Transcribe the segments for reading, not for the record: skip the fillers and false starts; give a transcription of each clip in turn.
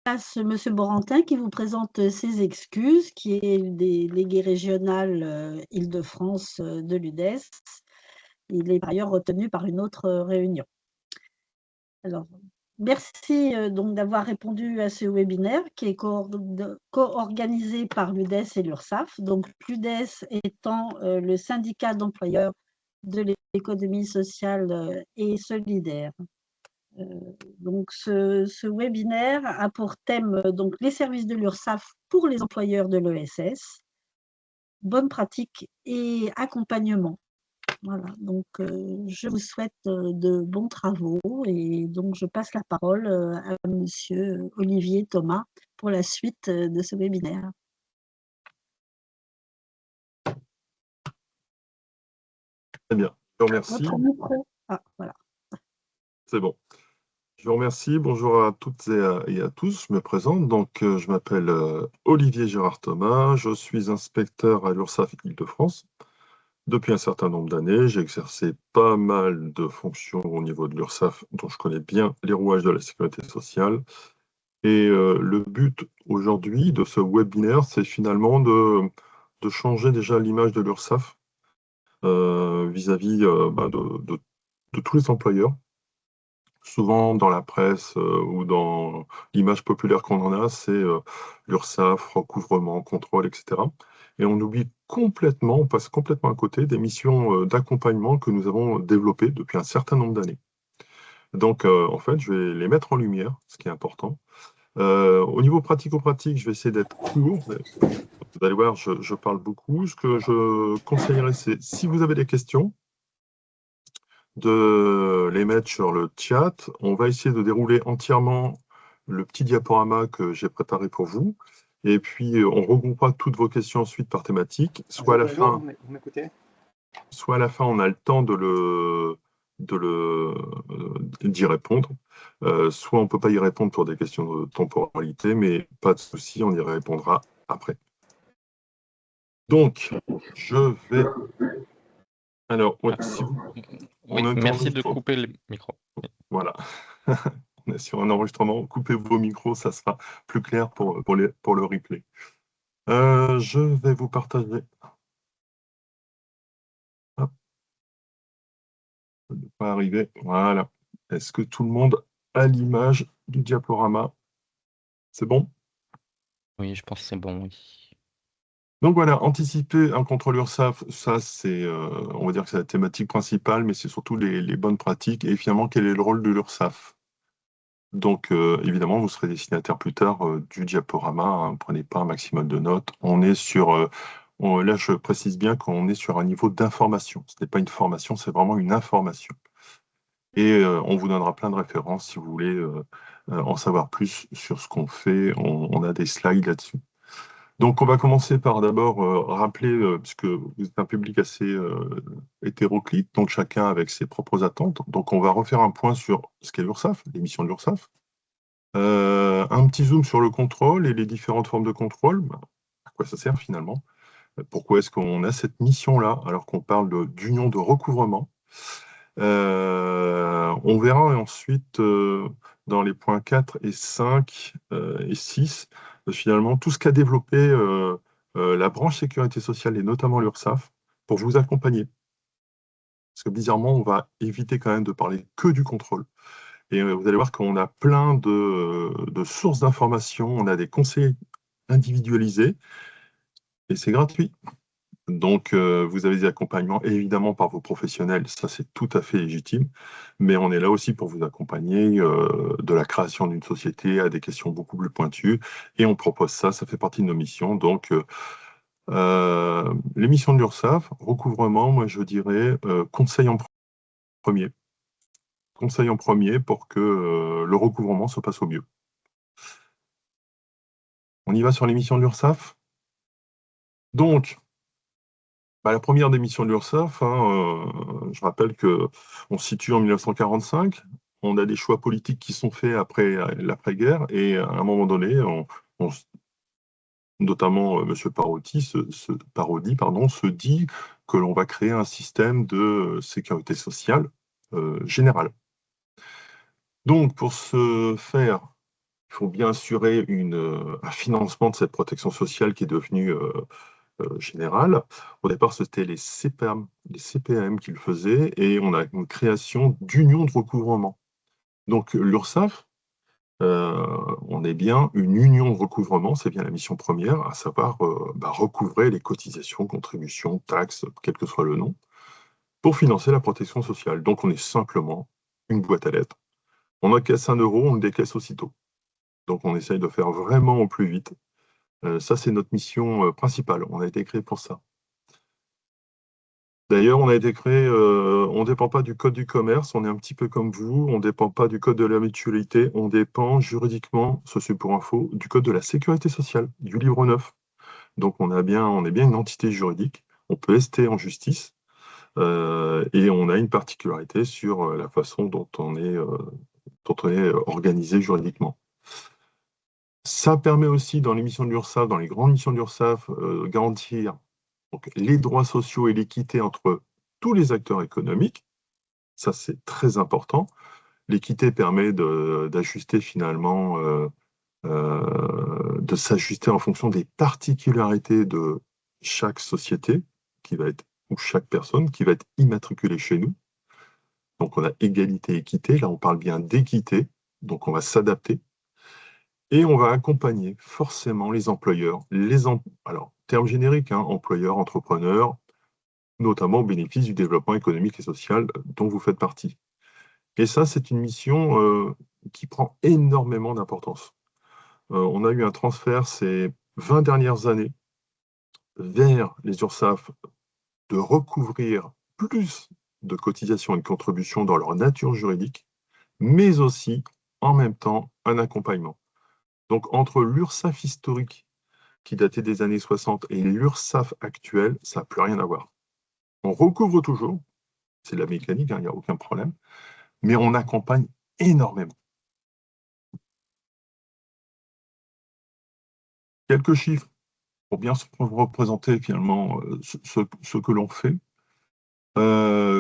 place Monsieur Borentin qui vous présente ses excuses, qui est délégué régional Île-de-France de l'UDES. Il est par ailleurs retenu par une autre réunion. Alors, merci donc d'avoir répondu à ce webinaire qui est co-organisé par l'UDES et l'URSSAF. Donc, l'UDES étant le syndicat d'employeurs de l'économie sociale et solidaire. Donc, ce webinaire a pour thème donc, les services de l'URSSAF pour les employeurs de l'ESS, bonnes pratiques et accompagnement. Voilà, donc je vous souhaite de bons travaux et donc je passe la parole à Monsieur Olivier Thomas pour la suite de ce webinaire. Très bien, je vous remercie. Votre micro. Ah, voilà. C'est bon. Je vous remercie. Bonjour à toutes et à tous. Je me présente. Donc, je m'appelle Olivier Gérard Thomas. Je suis inspecteur à l'URSSAF Île-de-France. Depuis un certain nombre d'années, j'ai exercé pas mal de fonctions au niveau de l'URSSAF, dont je connais bien les rouages de la sécurité sociale. Et le but aujourd'hui de ce webinaire, c'est finalement de changer déjà l'image de l'URSSAF vis-à-vis de tous les employeurs. Souvent, dans la presse ou dans l'image populaire qu'on en a, c'est l'URSSAF, recouvrement, contrôle, etc. Et on oublie complètement, on passe complètement à côté des missions d'accompagnement que nous avons développées depuis un certain nombre d'années. Donc, en fait, je vais les mettre en lumière, ce qui est important. Au niveau pratico-pratique, je vais essayer d'être court. Vous allez voir, je parle beaucoup. Ce que je conseillerais, c'est si vous avez des questions, de les mettre sur le chat. On va essayer de dérouler entièrement le petit diaporama que j'ai préparé pour vous. Et puis, on regroupera toutes vos questions ensuite par thématique. Soit à la fin, on a le temps d'y répondre. Soit on ne peut pas y répondre pour des questions de temporalité, mais pas de souci, on y répondra après. Donc, je vais... Alors, ouais, si vous... Oui, merci de couper le micro. Voilà. On est sur un enregistrement. Coupez vos micros, ça sera plus clair pour le replay. Je vais vous partager. Hop. Ça ne peut pas arriver. Voilà. Est-ce que tout le monde a l'image du diaporama? C'est bon? Oui, je pense que c'est bon, oui. Donc voilà, anticiper un contrôle URSSAF, ça c'est, on va dire que c'est la thématique principale, mais c'est surtout les bonnes pratiques et finalement quel est le rôle de l'URSSAF. Donc évidemment, vous serez destinataire plus tard du diaporama, hein, prenez pas un maximum de notes. On est sur, là je précise bien qu'on est sur un niveau d'information. Ce n'est pas une formation, c'est vraiment une information. Et on vous donnera plein de références si vous voulez en savoir plus sur ce qu'on fait. On a des slides là-dessus. Donc, on va commencer par d'abord rappeler, puisque vous êtes un public assez hétéroclite, donc chacun avec ses propres attentes. Donc, on va refaire un point sur ce qu'est l'URSSAF, les missions de l'URSSAF. Un petit zoom sur le contrôle et les différentes formes de contrôle. À quoi ça sert finalement? Pourquoi est-ce qu'on a cette mission-là alors qu'on parle d'union de recouvrement? On verra ensuite dans les points 4 et 5 et 6, finalement, tout ce qu'a développé la branche sécurité sociale et notamment l'URSSAF pour vous accompagner. Parce que bizarrement, on va éviter quand même de parler que du contrôle. Et vous allez voir qu'on a plein de sources d'informations, on a des conseils individualisés et c'est gratuit. Donc, vous avez des accompagnements, évidemment, par vos professionnels, ça c'est tout à fait légitime, mais on est là aussi pour vous accompagner de la création d'une société à des questions beaucoup plus pointues, et on propose ça, ça fait partie de nos missions. Donc, les missions de l'URSSAF, recouvrement, moi je dirais conseil en premier. Conseil en premier pour que le recouvrement se passe au mieux. On y va sur les missions de l'URSSAF. Donc, la première des missions de l'URSSAF, je rappelle qu'on se situe en 1945, on a des choix politiques qui sont faits après l'après-guerre, et à un moment donné, notamment M. Parodi se dit que l'on va créer un système de sécurité sociale générale. Donc, pour ce faire, il faut bien assurer un financement de cette protection sociale qui est devenue générale. Au départ, c'était les CPAM qui le faisaient, et on a une création d'unions de recouvrement. Donc l'URSSAF, on est bien une union de recouvrement, c'est bien la mission première, à savoir recouvrer les cotisations, contributions, taxes, quel que soit le nom, pour financer la protection sociale. Donc on est simplement une boîte à lettres. On encaisse 1 euro, on le décaisse aussitôt. Donc on essaye de faire vraiment au plus vite. Ça, c'est notre mission principale. On a été créé pour ça. D'ailleurs, on a été créé, on ne dépend pas du code du commerce, on est un petit peu comme vous, on ne dépend pas du code de la mutualité, on dépend juridiquement, ceci pour info, du code de la sécurité sociale, du livre 9. Donc on est bien une entité juridique, on peut ester en justice, et on a une particularité sur la façon dont on est organisé juridiquement. Ça permet aussi, dans les missions de l'URSSAF, dans les grandes missions de l'URSSAF, garantir donc, les droits sociaux et l'équité entre tous les acteurs économiques. Ça, c'est très important. L'équité permet d'ajuster finalement, de s'ajuster en fonction des particularités de chaque société ou chaque personne qui va être immatriculée chez nous. Donc, on a égalité, équité. Là, on parle bien d'équité. Donc, on va s'adapter. Et on va accompagner forcément les employeurs, alors, terme générique, hein, employeurs, entrepreneurs, notamment au bénéfice du développement économique et social dont vous faites partie. Et ça, c'est une mission qui prend énormément d'importance. On a eu un transfert ces 20 dernières années vers les URSSAF de recouvrir plus de cotisations et de contributions dans leur nature juridique, mais aussi, en même temps, un accompagnement. Donc, entre l'URSSAF historique, qui datait des années 60, et l'URSSAF actuelle, ça n'a plus rien à voir. On recouvre toujours, c'est de la mécanique, il n'y a aucun problème, mais on accompagne énormément. Quelques chiffres pour bien se représenter finalement ce que l'on fait.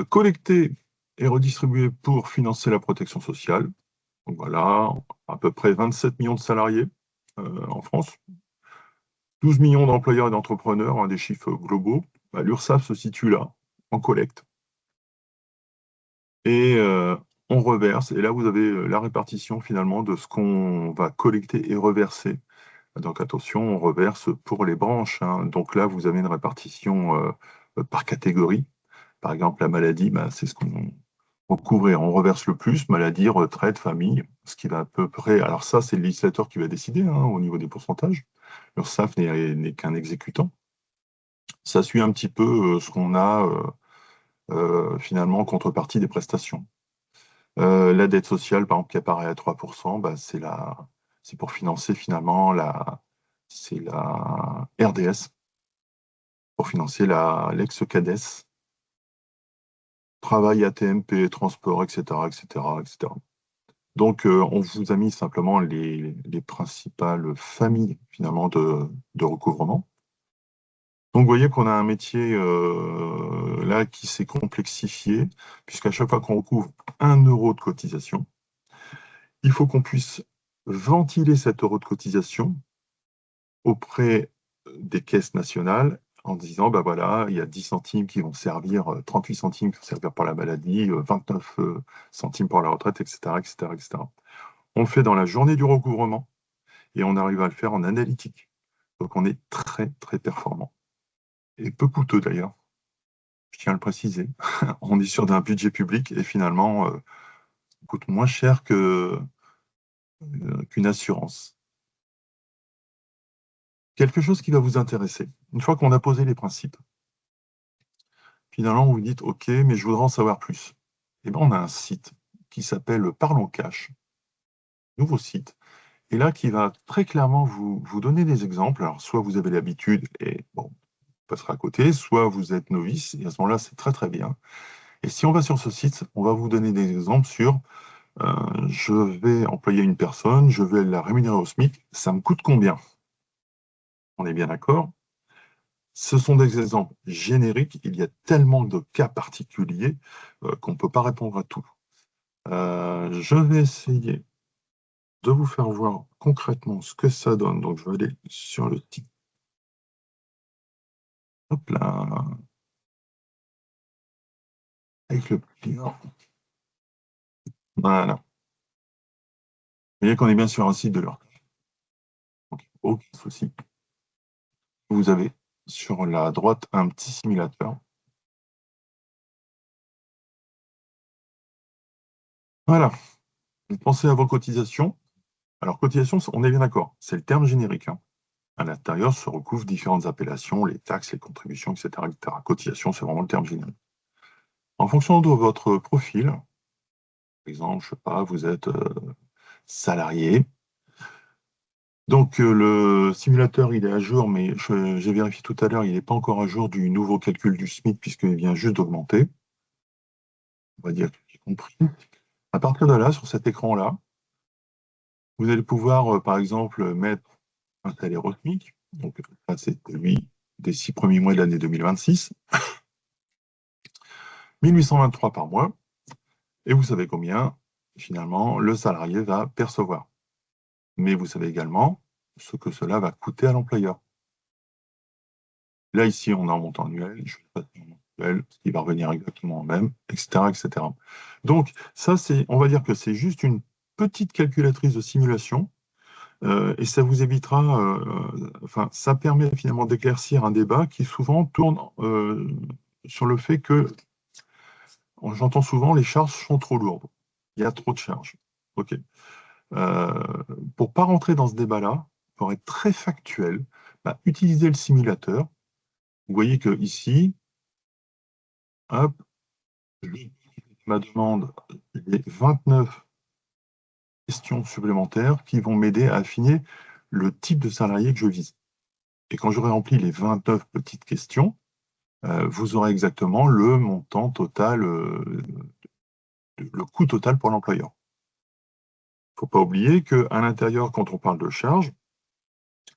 Collecter et redistribuer pour financer la protection sociale. Donc voilà, à peu près 27 millions de salariés en France, 12 millions d'employeurs et d'entrepreneurs, hein, des chiffres globaux. L'URSSAF se situe là, en collecte. Et on reverse, et là vous avez la répartition finalement de ce qu'on va collecter et reverser. Donc attention, on reverse pour les branches, hein. Donc là, vous avez une répartition par catégorie. Par exemple, la maladie, c'est ce qu'on couvre. On reverse le plus, maladie, retraite, famille, ce qui va à peu près... Alors ça, c'est le législateur qui va décider, hein, au niveau des pourcentages. L'URSSAF n'est qu'un exécutant. Ça suit un petit peu ce qu'on a finalement en contrepartie des prestations. La dette sociale, par exemple, qui apparaît à 3%, c'est pour financer finalement c'est la RDS, pour financer l'ex-CADES, travail ATMP, transport, etc., etc., etc. Donc, on vous a mis simplement les principales familles, finalement, de recouvrement. Donc, vous voyez qu'on a un métier là qui s'est complexifié, puisqu'à chaque fois qu'on recouvre 1 euro de cotisation, il faut qu'on puisse ventiler cet euro de cotisation auprès des caisses nationales en disant, voilà, il y a 10 centimes qui vont servir, 38 centimes qui vont servir pour la maladie, 29 centimes pour la retraite, etc., etc., etc. On le fait dans la journée du recouvrement et on arrive à le faire en analytique. Donc on est très, très performant. Et peu coûteux d'ailleurs, je tiens à le préciser. On est sur d'un budget public et finalement, coûte moins cher qu'une assurance. Quelque chose qui va vous intéresser. Une fois qu'on a posé les principes, finalement, vous vous dites, OK, mais je voudrais en savoir plus. Et bien, on a un site qui s'appelle Parlons Cash, nouveau site, et là, qui va très clairement vous donner des exemples. Alors, soit vous avez l'habitude, et bon, on passera à côté, soit vous êtes novice, et à ce moment-là, c'est très, très bien. Et si on va sur ce site, on va vous donner des exemples sur je vais employer une personne, je vais la rémunérer au SMIC, ça me coûte combien? On est bien d'accord? Ce sont des exemples génériques, il y a tellement de cas particuliers qu'on ne peut pas répondre à tout. Je vais essayer de vous faire voir concrètement ce que ça donne. Donc, je vais aller sur le titre. Hop là. Avec le client. Voilà. Vous voyez qu'on est bien sur un site de leur. Donc, aucun souci. Vous avez sur la droite un petit simulateur. Voilà. Vous pensez à vos cotisations. Alors, cotisation, on est bien d'accord, c'est le terme générique. Hein. À l'intérieur se recouvrent différentes appellations, les taxes, les contributions, etc. etc. Cotisation, c'est vraiment le terme générique. En fonction de votre profil, par exemple, je ne sais pas, vous êtes salarié. Donc, le simulateur, il est à jour, mais j'ai vérifié tout à l'heure, il n'est pas encore à jour du nouveau calcul du SMIC, puisqu'il vient juste d'augmenter. On va dire que j'ai compris. À partir de là, sur cet écran-là, vous allez pouvoir, par exemple, mettre un salaire au SMIC. Donc, ça, c'est lui des 6 premiers mois de l'année 2026. 1823 par mois. Et vous savez combien, finalement, le salarié va percevoir. Mais vous savez également ce que cela va coûter à l'employeur. Là, ici, on a un montant annuel, je vais passer un montant annuel, ce qui va revenir exactement au même, etc., etc. Donc, ça, on va dire que c'est juste une petite calculatrice de simulation, et ça vous évitera, enfin, ça permet finalement d'éclaircir un débat qui souvent tourne sur le fait que, j'entends souvent, les charges sont trop lourdes. Il y a trop de charges. OK. Pour ne pas rentrer dans ce débat-là, pour être très factuel, utilisez le simulateur. Vous voyez que ici, hop, ma demande les 29 questions supplémentaires qui vont m'aider à affiner le type de salarié que je vise. Et quand j'aurai rempli les 29 petites questions, vous aurez exactement le montant total, le coût total pour l'employeur. Il ne faut pas oublier qu'à l'intérieur, quand on parle de charges,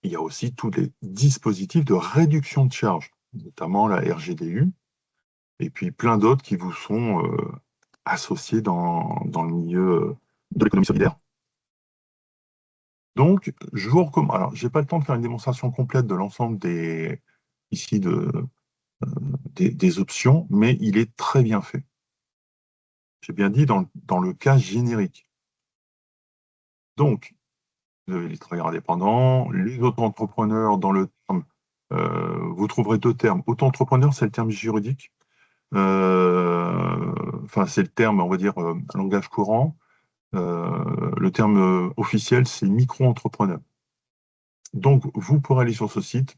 il y a aussi tous les dispositifs de réduction de charges, notamment la RGDU, et puis plein d'autres qui vous sont associés dans le milieu de l'économie solidaire. Donc, je vous recommande. Alors, je n'ai pas le temps de faire une démonstration complète de l'ensemble des options, mais il est très bien fait. J'ai bien dit dans le cas générique. Donc, vous avez les travailleurs indépendants, les auto-entrepreneurs dans le terme, vous trouverez deux termes. Auto-entrepreneur, c'est le terme juridique. Enfin, c'est le terme, on va dire, langage courant. Le terme officiel, c'est micro-entrepreneur. Donc, vous pourrez aller sur ce site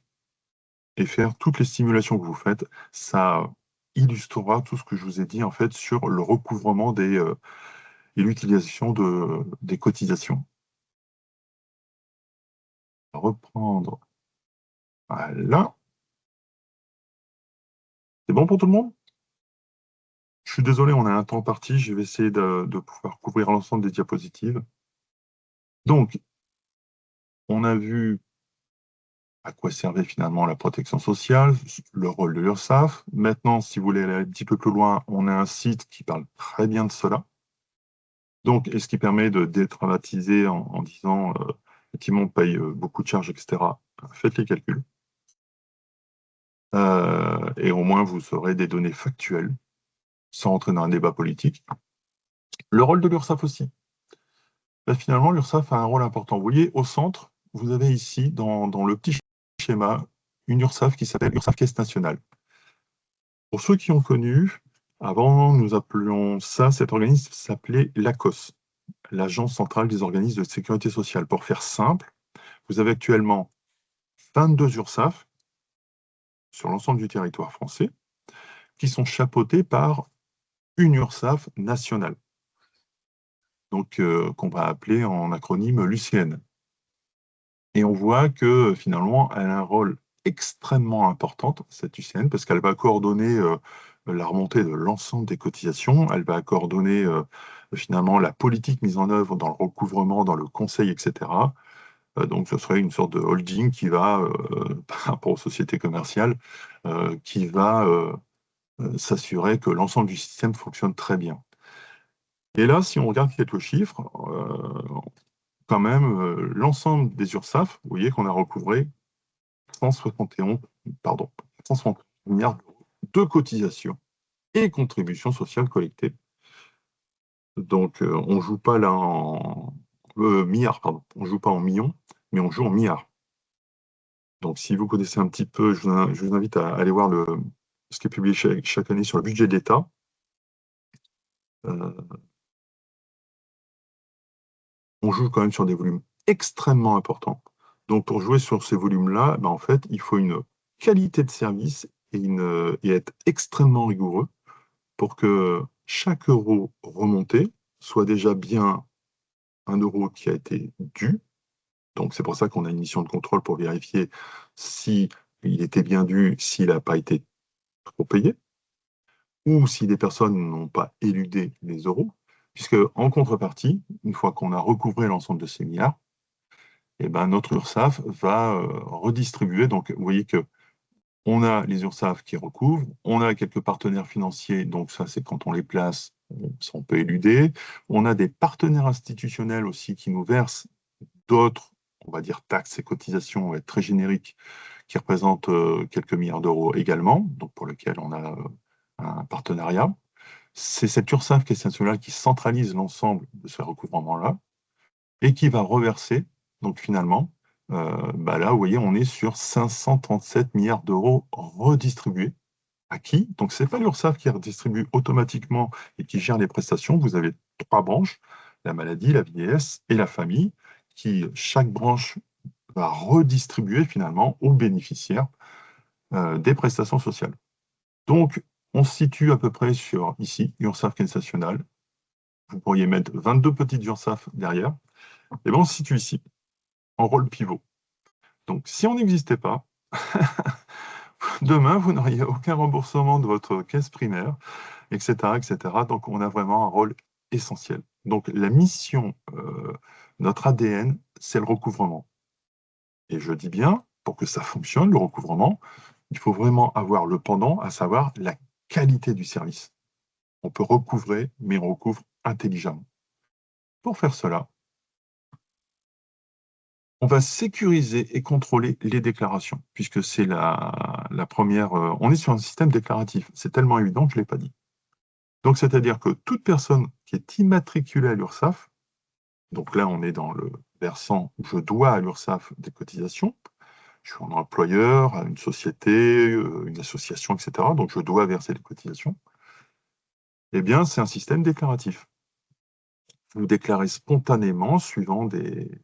et faire toutes les simulations que vous faites. Ça illustrera tout ce que je vous ai dit, en fait, sur le recouvrement et l'utilisation des cotisations. Reprendre. Voilà. C'est bon pour tout le monde? Je suis désolé, on a un temps parti. Je vais essayer de pouvoir couvrir l'ensemble des diapositives. Donc, on a vu à quoi servait finalement la protection sociale, le rôle de l'URSSAF. Maintenant, si vous voulez aller un petit peu plus loin, on a un site qui parle très bien de cela. Donc, et ce qui permet de dédramatiser en disant, effectivement, on paye beaucoup de charges, etc. Faites les calculs. Et au moins, vous aurez des données factuelles, sans rentrer dans un débat politique. Le rôle de l'URSSAF aussi. Finalement, l'URSSAF a un rôle important. Vous voyez, au centre, vous avez ici, dans le petit schéma, une URSSAF qui s'appelle URSSAF Caisse Nationale. Pour ceux qui ont connu, avant, nous appelions ça, cet organisme s'appelait l'ACOS, l'Agence centrale des organismes de sécurité sociale. Pour faire simple, vous avez actuellement 22 URSSAF sur l'ensemble du territoire français qui sont chapeautés par une URSSAF nationale, donc qu'on va appeler en acronyme l'UCN. Et on voit que finalement, elle a un rôle extrêmement important, cette UCN, parce qu'elle va coordonner la remontée de l'ensemble des cotisations, elle va coordonner finalement la politique mise en œuvre dans le recouvrement, dans le conseil, etc. Donc ce serait une sorte de holding qui va, par rapport aux sociétés commerciales, qui va s'assurer que l'ensemble du système fonctionne très bien. Et là, si on regarde quelques chiffres, quand même l'ensemble des URSSAF. Vous voyez qu'on a recouvré 160 milliards d'euros de cotisations et contributions sociales collectées. Donc, on ne joue pas là en milliards, pardon. On ne joue pas en millions, mais on joue en milliards. Donc, si vous connaissez un petit peu, je vous invite à aller voir ce qui est publié chaque année sur le budget de l'État. On joue quand même sur des volumes extrêmement importants. Donc, pour jouer sur ces volumes-là, en fait, il faut une qualité de service et être extrêmement rigoureux pour que chaque euro remonté soit déjà bien un euro qui a été dû. Donc, c'est pour ça qu'on a une mission de contrôle pour vérifier s'il était bien dû, s'il n'a pas été trop payé, ou si des personnes n'ont pas éludé les euros, puisque en contrepartie, une fois qu'on a recouvré l'ensemble de ces milliards, notre URSSAF va redistribuer. Donc, vous voyez que on a les URSSAF qui recouvrent, on a quelques partenaires financiers, donc ça, c'est quand on les place, on peut éluder. On a des partenaires institutionnels aussi qui nous versent d'autres, on va dire, taxes et cotisations, on va être très générique, qui représentent quelques milliards d'euros également, donc pour lesquels on a un partenariat. C'est cette URSSAF qui est nationale qui centralise l'ensemble de ce recouvrement-là et qui va reverser, donc finalement, là, vous voyez, on est sur 537 milliards d'euros redistribués. À qui? Donc, ce n'est pas l'URSSAF qui redistribue automatiquement et qui gère les prestations. Vous avez 3 branches, la maladie, la vieillesse et la famille, qui, chaque branche, va redistribuer finalement aux bénéficiaires des prestations sociales. Donc, on se situe à peu près sur, ici, URSSAF Caisse nationale. Vous pourriez mettre 22 petites URSSAF derrière. Et bien, on se situe ici, en rôle pivot. Donc, si on n'existait pas, demain, vous n'auriez aucun remboursement de votre caisse primaire, etc., etc. Donc, on a vraiment un rôle essentiel. Donc, la mission, notre ADN, c'est le recouvrement. Et je dis bien, pour que ça fonctionne, le recouvrement, il faut vraiment avoir le pendant, à savoir la qualité du service. On peut recouvrer, mais on recouvre intelligemment. Pour faire cela, on va sécuriser et contrôler les déclarations, puisque c'est la première... on est sur un système déclaratif. C'est tellement évident que je ne l'ai pas dit. Donc, c'est-à-dire que toute personne qui est immatriculée à l'URSSAF, donc là, on est dans le versant où je dois à l'URSSAF des cotisations, je suis un employeur, une société, une association, etc. Donc, je dois verser des cotisations. Eh bien, c'est un système déclaratif. Vous déclarez spontanément, suivant des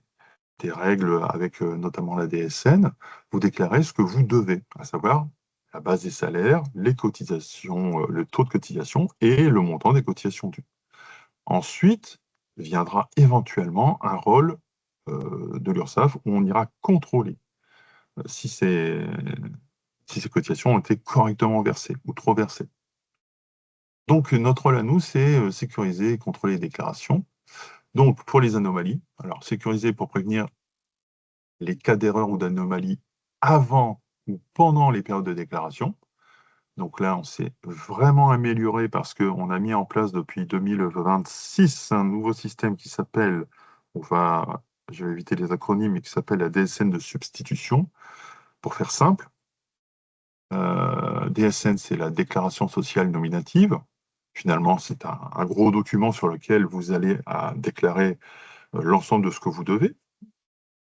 règles avec notamment la DSN, vous déclarez ce que vous devez, à savoir la base des salaires, les cotisations, le taux de cotisation et le montant des cotisations dues. Ensuite, viendra éventuellement un rôle de l'URSSAF où on ira contrôler si ces cotisations ont été correctement versées ou trop versées. Donc, notre rôle à nous, c'est sécuriser et contrôler les déclarations. Donc, pour les anomalies, alors sécuriser pour prévenir les cas d'erreur ou d'anomalie avant ou pendant les périodes de déclaration. Donc là, on s'est vraiment amélioré parce qu'on a mis en place depuis 2026 un nouveau système qui s'appelle, je vais éviter les acronymes, mais qui s'appelle la DSN de substitution. Pour faire simple, DSN, c'est la déclaration sociale nominative. Finalement, c'est un gros document sur lequel vous allez déclarer l'ensemble de ce que vous devez.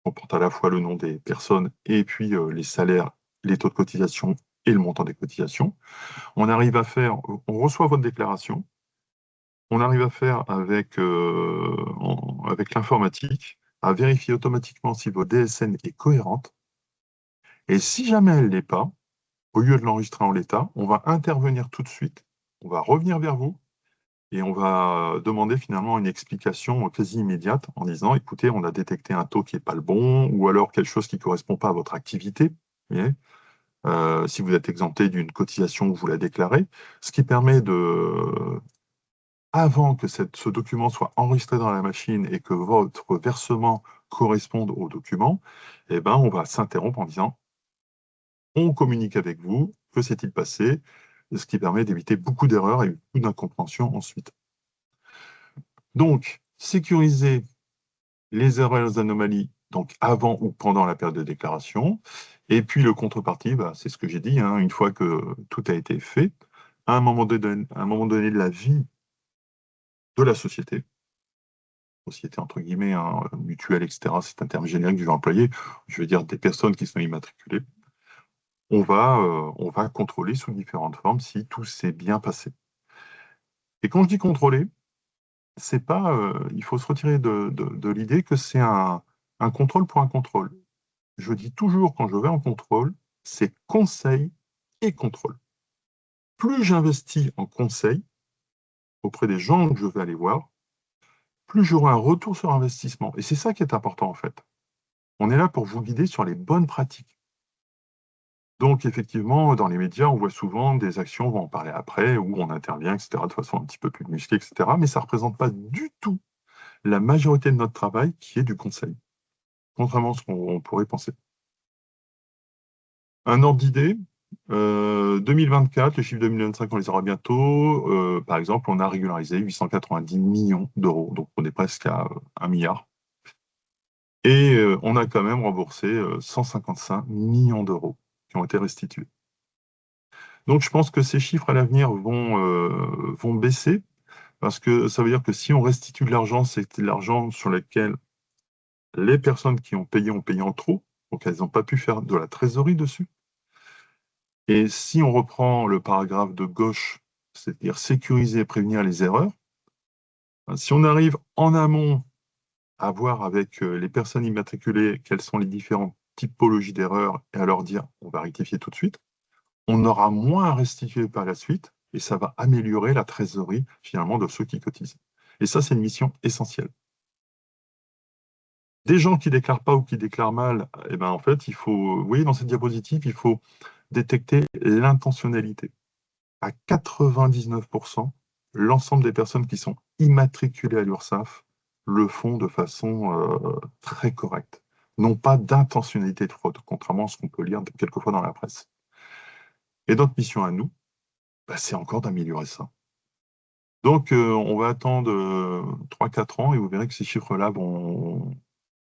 On porte à la fois le nom des personnes et puis les salaires, les taux de cotisation et le montant des cotisations. On reçoit votre déclaration, on arrive à faire avec l'informatique, à vérifier automatiquement si votre DSN est cohérente. Et si jamais elle ne l'est pas, au lieu de l'enregistrer en l'état, on va intervenir tout de suite, on va revenir vers vous et on va demander finalement une explication quasi immédiate en disant, écoutez, on a détecté un taux qui n'est pas le bon, ou alors quelque chose qui ne correspond pas à votre activité. Vous voyez, si vous êtes exempté d'une cotisation, vous la déclarez, ce qui permet avant que ce document soit enregistré dans la machine et que votre versement corresponde au document, on va s'interrompre en disant, on communique avec vous, que s'est-il passé, ce qui permet d'éviter beaucoup d'erreurs et beaucoup d'incompréhensions ensuite. Donc, sécuriser les erreurs et les anomalies, donc avant ou pendant la période de déclaration. Et puis le contrepartie, c'est ce que j'ai dit, hein, une fois que tout a été fait, à un moment donné de la vie de la société entre guillemets, hein, mutuelle, etc., c'est un terme générique que je vais employer, je veux dire des personnes qui sont immatriculées, on va contrôler sous différentes formes si tout s'est bien passé. Et quand je dis contrôler, c'est pas, il faut se retirer de l'idée que c'est un contrôle pour un contrôle. Je dis toujours, quand je vais en contrôle, c'est conseil et contrôle. Plus j'investis en conseil auprès des gens que je vais aller voir, plus j'aurai un retour sur investissement. Et c'est ça qui est important, en fait. On est là pour vous guider sur les bonnes pratiques. Donc, effectivement, dans les médias, on voit souvent des actions, on va en parler après, où on intervient, etc., de façon un petit peu plus musclée, etc., mais ça ne représente pas du tout la majorité de notre travail qui est du conseil, contrairement à ce qu'on pourrait penser. Un ordre d'idée, 2024, les chiffres 2025, on les aura bientôt. Par exemple, on a régularisé 890 millions d'euros, donc on est presque à 1 milliard. Et on a quand même remboursé 155 millions d'euros qui ont été restitués. Donc je pense que ces chiffres à l'avenir vont baisser, parce que ça veut dire que si on restitue de l'argent, c'est de l'argent sur lequel les personnes qui ont payé en trop, donc elles n'ont pas pu faire de la trésorerie dessus. Et si on reprend le paragraphe de gauche, c'est-à-dire sécuriser et prévenir les erreurs, si on arrive en amont à voir avec les personnes immatriculées quelles sont les différentes typologies d'erreurs et à leur dire on va rectifier tout de suite, on aura moins à restituer par la suite et ça va améliorer la trésorerie finalement de ceux qui cotisent. Et ça, c'est une mission essentielle. Des gens qui ne déclarent pas ou qui déclarent mal, eh ben, en fait, il faut, vous voyez dans cette diapositive, il faut détecter l'intentionnalité. À 99%, l'ensemble des personnes qui sont immatriculées à l'URSSAF le font de façon très correcte. N'ont pas d'intentionnalité de fraude, contrairement à ce qu'on peut lire quelquefois dans la presse. Et notre mission à nous, c'est encore d'améliorer ça. Donc, on va attendre 3-4 ans et vous verrez que ces chiffres-là vont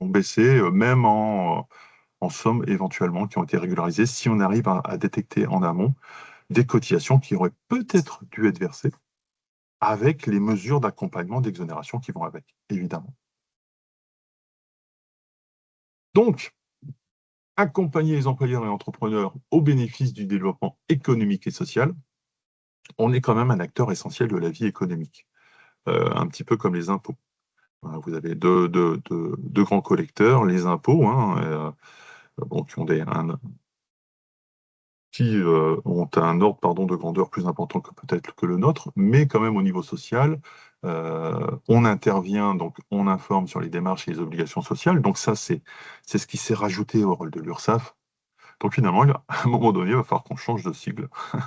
baisser, même en sommes éventuellement qui ont été régularisées, si on arrive à détecter en amont des cotisations qui auraient peut-être dû être versées avec les mesures d'accompagnement, d'exonération qui vont avec, évidemment. Donc, accompagner les employeurs et entrepreneurs au bénéfice du développement économique et social, on est quand même un acteur essentiel de la vie économique, un petit peu comme les impôts. Vous avez deux grands collecteurs, les impôts, hein, qui ont un ordre de grandeur plus important que peut-être que le nôtre, mais quand même au niveau social, on intervient, donc on informe sur les démarches et les obligations sociales. Donc ça, c'est ce qui s'est rajouté au rôle de l'URSSAF. Donc finalement, à un moment donné, il va falloir qu'on change de sigle. On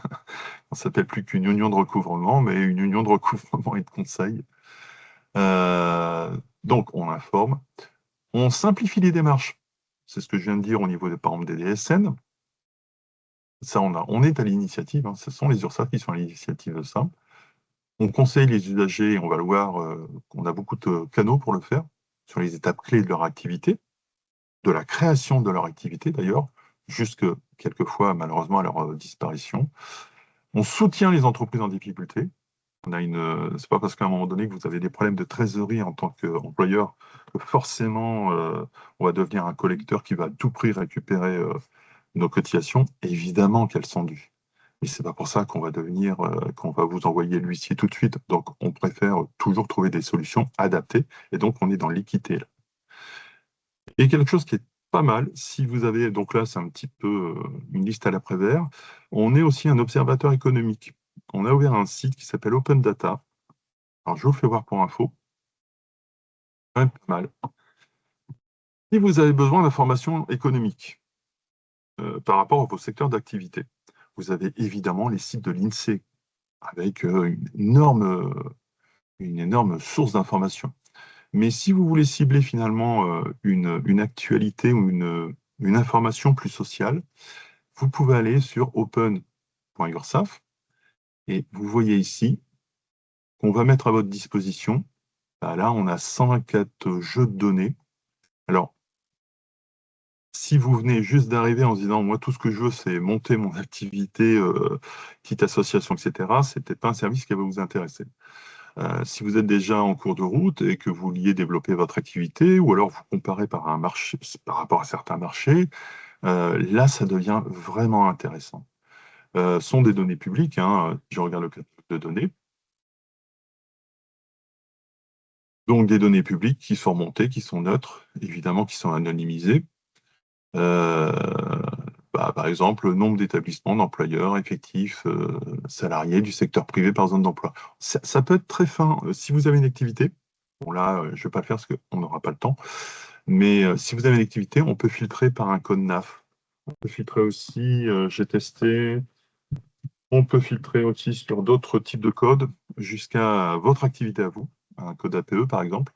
ne s'appelle plus qu'une union de recouvrement, mais une union de recouvrement et de conseil. Donc on informe, on simplifie les démarches. C'est ce que je viens de dire au niveau par exemple des DSN. Ça, on est à l'initiative, hein. Ce sont les URSSAF qui sont à l'initiative de ça. On conseille les usagers, on va le voir, on a beaucoup de canaux pour le faire, sur les étapes clés de leur activité, de la création de leur activité d'ailleurs, jusque quelquefois malheureusement à leur disparition. On soutient les entreprises en difficulté. C'est pas parce qu'à un moment donné que vous avez des problèmes de trésorerie en tant qu'employeur que forcément on va devenir un collecteur qui va à tout prix récupérer nos cotisations. Évidemment qu'elles sont dues. Mais c'est pas pour ça qu'on va qu'on va vous envoyer l'huissier tout de suite. Donc on préfère toujours trouver des solutions adaptées. Et donc on est dans l'équité là. Et quelque chose qui est pas mal, si vous avez, donc là c'est un petit peu une liste à l'après-vert, on est aussi un observateur économique. On a ouvert un site qui s'appelle Open Data. Alors je vous fais voir pour info. Quand même pas mal. Si vous avez besoin d'informations économiques par rapport à vos secteurs d'activité, vous avez évidemment les sites de l'INSEE avec une énorme source d'informations. Mais si vous voulez cibler finalement une actualité ou une information plus sociale, vous pouvez aller sur open.ursaf et vous voyez ici qu'on va mettre à votre disposition. Là, on a 124 jeux de données Alors, si vous venez juste d'arriver en se disant, moi, tout ce que je veux, c'est monter mon activité, petite association, etc., c'est peut-être pas un service qui va vous intéresser. Si vous êtes déjà en cours de route et que vous vouliez développer votre activité, ou alors vous comparez par un marché, par rapport à certains marchés, là, ça devient vraiment intéressant. Sont des données publiques, hein, je regarde le catalogue de données. Donc des données publiques qui sont remontées, qui sont neutres, évidemment qui sont anonymisées. Euh, par exemple, le nombre d'établissements, d'employeurs effectifs, salariés du secteur privé par zone d'emploi. Ça peut être très fin. Si vous avez une activité, bon là, je ne vais pas le faire parce qu'on n'aura pas le temps, mais si vous avez une activité, on peut filtrer par un code NAF. On peut filtrer aussi, j'ai testé, on peut filtrer aussi sur d'autres types de codes jusqu'à votre activité à vous, un code APE par exemple,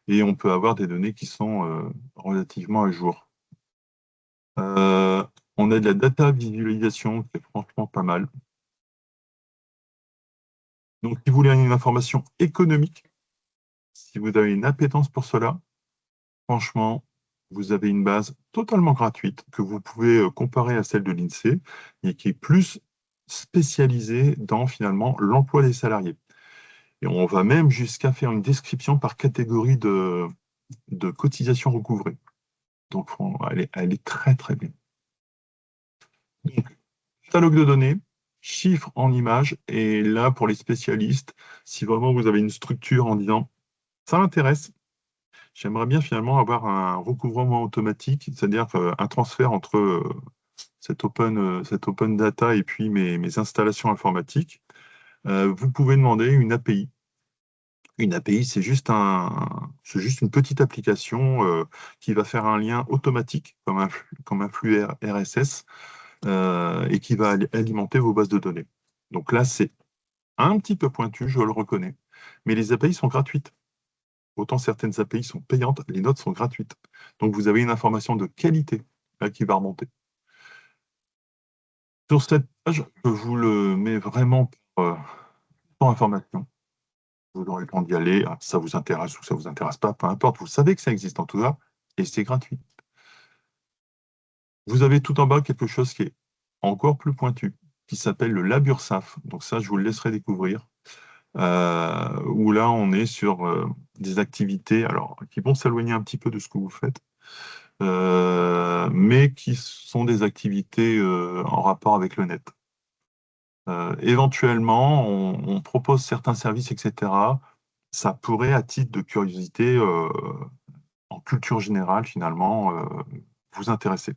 et on peut avoir des données qui sont relativement à jour. On a de la data visualisation qui est franchement pas mal. Donc, si vous voulez une information économique, si vous avez une appétence pour cela, franchement, vous avez une base totalement gratuite que vous pouvez comparer à celle de l'INSEE et qui est plus spécialisée dans finalement l'emploi des salariés. Et on va même jusqu'à faire une description par catégorie de cotisations recouvrées. Donc, elle est très, très bien. Donc, catalogue de données, chiffres en images, et là, pour les spécialistes, si vraiment vous avez une structure en disant « ça m'intéresse », j'aimerais bien finalement avoir un recouvrement automatique, c'est-à-dire un transfert entre cette open data et puis mes installations informatiques. Vous pouvez demander une API. Une API, c'est juste une petite application qui va faire un lien automatique, comme un flux RSS, et qui va alimenter vos bases de données. Donc là, c'est un petit peu pointu, je le reconnais, mais les API sont gratuites. Autant certaines API sont payantes, les nôtres sont gratuites. Donc vous avez une information de qualité là, qui va remonter. Sur cette page, je vous le mets vraiment pour information. Vous aurez le temps d'y aller, ça vous intéresse ou ça vous intéresse pas, peu importe. Vous savez que ça existe en tout cas, et c'est gratuit. Vous avez tout en bas quelque chose qui est encore plus pointu, qui s'appelle le LabURSAF. Donc ça, je vous le laisserai découvrir. Où là, on est sur des activités alors, qui vont s'éloigner un petit peu de ce que vous faites, mais qui sont des activités en rapport avec le net. Éventuellement, on propose certains services, etc. Ça pourrait, à titre de curiosité, en culture générale, finalement, vous intéresser.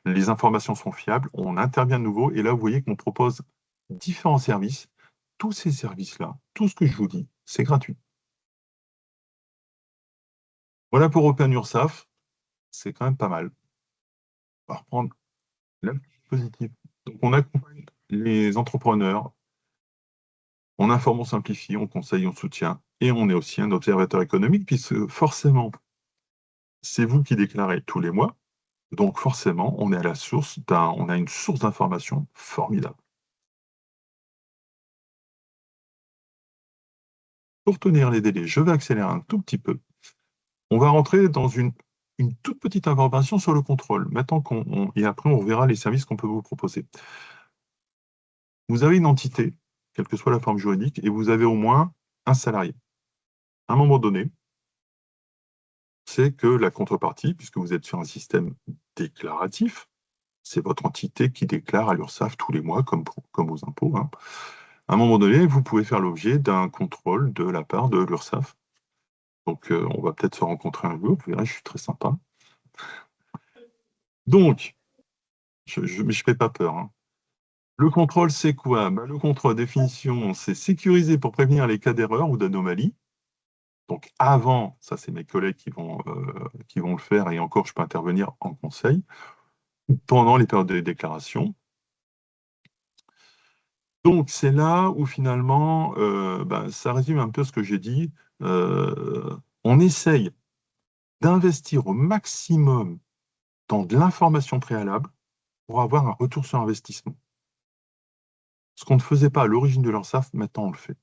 Les informations sont fiables, on intervient de nouveau, et là, vous voyez qu'on propose différents services. Tous ces services-là, tout ce que je vous dis, c'est gratuit. Voilà pour OpenURSAF, c'est quand même pas mal. On va reprendre la positive. Donc, on accompagne les entrepreneurs, on informe, on simplifie, on conseille, on soutient, et on est aussi un observateur économique, puisque forcément, c'est vous qui déclarez tous les mois, donc forcément, on est à la source on a une source d'information formidable. Pour tenir les délais, je vais accélérer un tout petit peu. On va rentrer dans une toute petite information sur le contrôle. Maintenant et après, on verra les services qu'on peut vous proposer. Vous avez une entité, quelle que soit la forme juridique, et vous avez au moins un salarié. À un moment donné, c'est que la contrepartie, puisque vous êtes sur un système déclaratif, c'est votre entité qui déclare à l'URSSAF tous les mois, comme aux impôts. Hein. À un moment donné, vous pouvez faire l'objet d'un contrôle de la part de l'URSSAF. Donc, on va peut-être se rencontrer un jour. Vous verrez, je suis très sympa. Donc, je ne fais pas peur. Hein. Le contrôle, c'est quoi? Le contrôle, définition, c'est sécuriser pour prévenir les cas d'erreur ou d'anomalie. Donc, avant, ça, c'est mes collègues qui vont le faire, et encore, je peux intervenir en conseil, pendant les périodes de déclaration. Donc, c'est là où finalement, ça résume un peu ce que j'ai dit. On essaye d'investir au maximum dans de l'information préalable pour avoir un retour sur investissement. Ce qu'on ne faisait pas à l'origine de l'URSSAF, maintenant on le fait.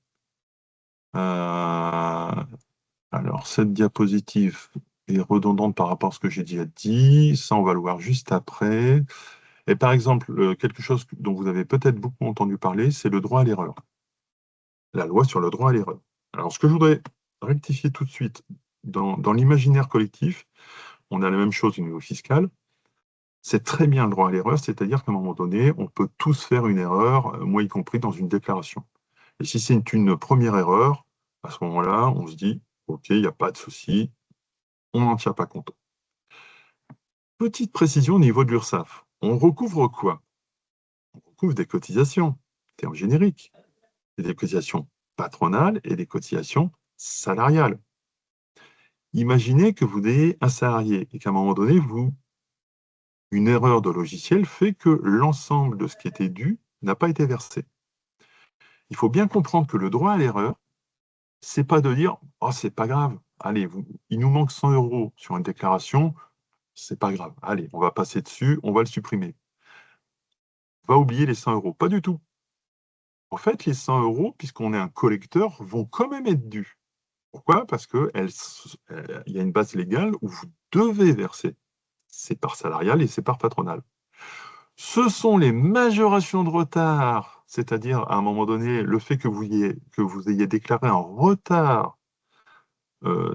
Alors, cette diapositive, est redondante par rapport à ce que j'ai déjà dit. Ça, on va le voir juste après. Et par exemple, quelque chose dont vous avez peut-être beaucoup entendu parler, c'est le droit à l'erreur. La loi sur le droit à l'erreur. Alors, ce que je voudrais rectifier tout de suite, dans l'imaginaire collectif, on a la même chose au niveau fiscal. C'est très bien le droit à l'erreur, c'est-à-dire qu'à un moment donné, on peut tous faire une erreur, moi y compris dans une déclaration. Et si c'est une première erreur, à ce moment-là, on se dit, OK, il n'y a pas de souci, on n'en tient pas compte. Petite précision au niveau de l'URSSAF. On recouvre quoi? On recouvre des cotisations, terme générique, et des cotisations patronales et des cotisations salariales. Imaginez que vous ayez un salarié et qu'à un moment donné, une erreur de logiciel fait que l'ensemble de ce qui était dû n'a pas été versé. Il faut bien comprendre que le droit à l'erreur, c'est pas de dire « Oh, c'est pas grave, allez, il nous manque 100 € sur une déclaration, c'est pas grave, allez, on va passer dessus, on va le supprimer. Va oublier les 100 €. » Pas du tout. En fait, les 100 €, puisqu'on est un collecteur, vont quand même être dus. Pourquoi? Parce qu'il y a une base légale où vous devez verser. C'est par salarial et c'est par patronal. Ce sont les majorations de retard, c'est-à-dire à un moment donné, le fait que vous ayez déclaré en retard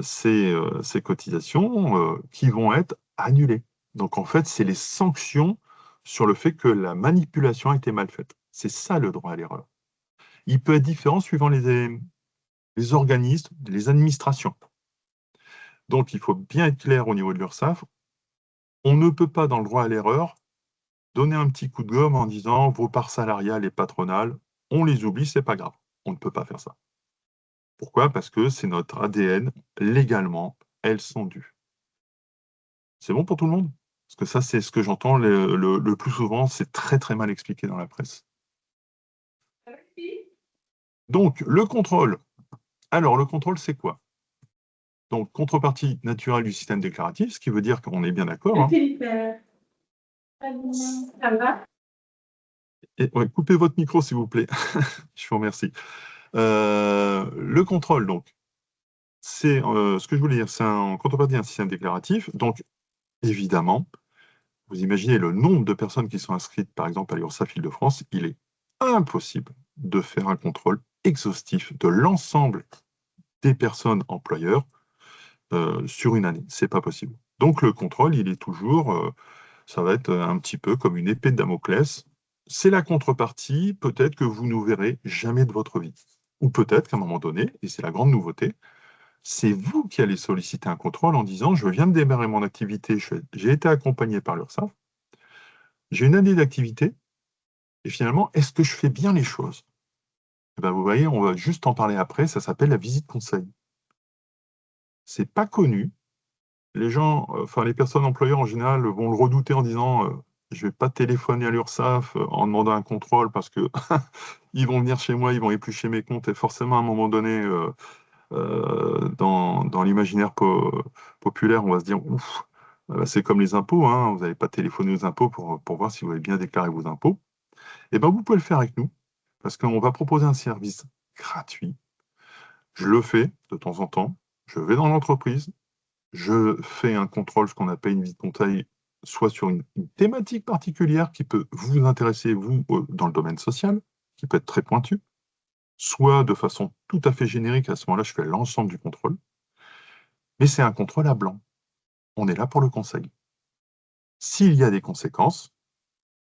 ces cotisations qui vont être annulées. Donc en fait, c'est les sanctions sur le fait que la manipulation a été mal faite. C'est ça le droit à l'erreur. Il peut être différent suivant les organismes, les administrations. Donc il faut bien être clair au niveau de l'URSSAF. On ne peut pas, dans le droit à l'erreur, donner un petit coup de gomme en disant vos parts salariales et patronales, on les oublie, c'est pas grave. On ne peut pas faire ça. Pourquoi? Parce que c'est notre ADN, légalement, elles sont dues. C'est bon pour tout le monde? Parce que ça, c'est ce que j'entends le plus souvent, c'est très très mal expliqué dans la presse. Donc, le contrôle. Alors, le contrôle, c'est quoi? Donc, contrepartie naturelle du système déclaratif, ce qui veut dire qu'on est bien d'accord. Hein. Ouais, coupez votre micro, s'il vous plaît. Je vous remercie. Le contrôle, donc, c'est ce que je voulais dire, c'est en contrepartie d'un système déclaratif. Donc, évidemment, vous imaginez le nombre de personnes qui sont inscrites, par exemple, à l'URSSAF Île-de-France, il est impossible de faire un contrôle exhaustif de l'ensemble des personnes employeurs sur une année. C'est pas possible. Donc, le contrôle, il est toujours, ça va être un petit peu comme une épée de Damoclès. C'est la contrepartie, peut-être que vous ne verrez jamais de votre vie. Ou peut-être qu'à un moment donné, et c'est la grande nouveauté, c'est vous qui allez solliciter un contrôle en disant « Je viens de démarrer mon activité, j'ai été accompagné par l'URSSAF, j'ai une année d'activité, et finalement, est-ce que je fais bien les choses ?» Eh ben, vous voyez, on va juste en parler après, ça s'appelle la visite conseil. C'est pas connu. Les gens, enfin les personnes employeurs en général vont le redouter en disant je vais pas téléphoner à l'URSSAF en demandant un contrôle parce que ils vont venir chez moi, ils vont éplucher mes comptes et forcément à un moment donné dans l'imaginaire populaire, on va se dire ouf, c'est comme les impôts, hein, vous n'allez pas téléphoner aux impôts pour voir si vous avez bien déclaré vos impôts. Eh ben vous pouvez le faire avec nous parce qu'on va proposer un service gratuit. Je le fais de temps en temps. Je vais dans l'entreprise, je fais un contrôle, ce qu'on appelle une visite conseil, soit sur une thématique particulière qui peut vous intéresser, vous, dans le domaine social, qui peut être très pointu, soit de façon tout à fait générique, à ce moment-là, je fais l'ensemble du contrôle. Mais c'est un contrôle à blanc. On est là pour le conseil. S'il y a des conséquences,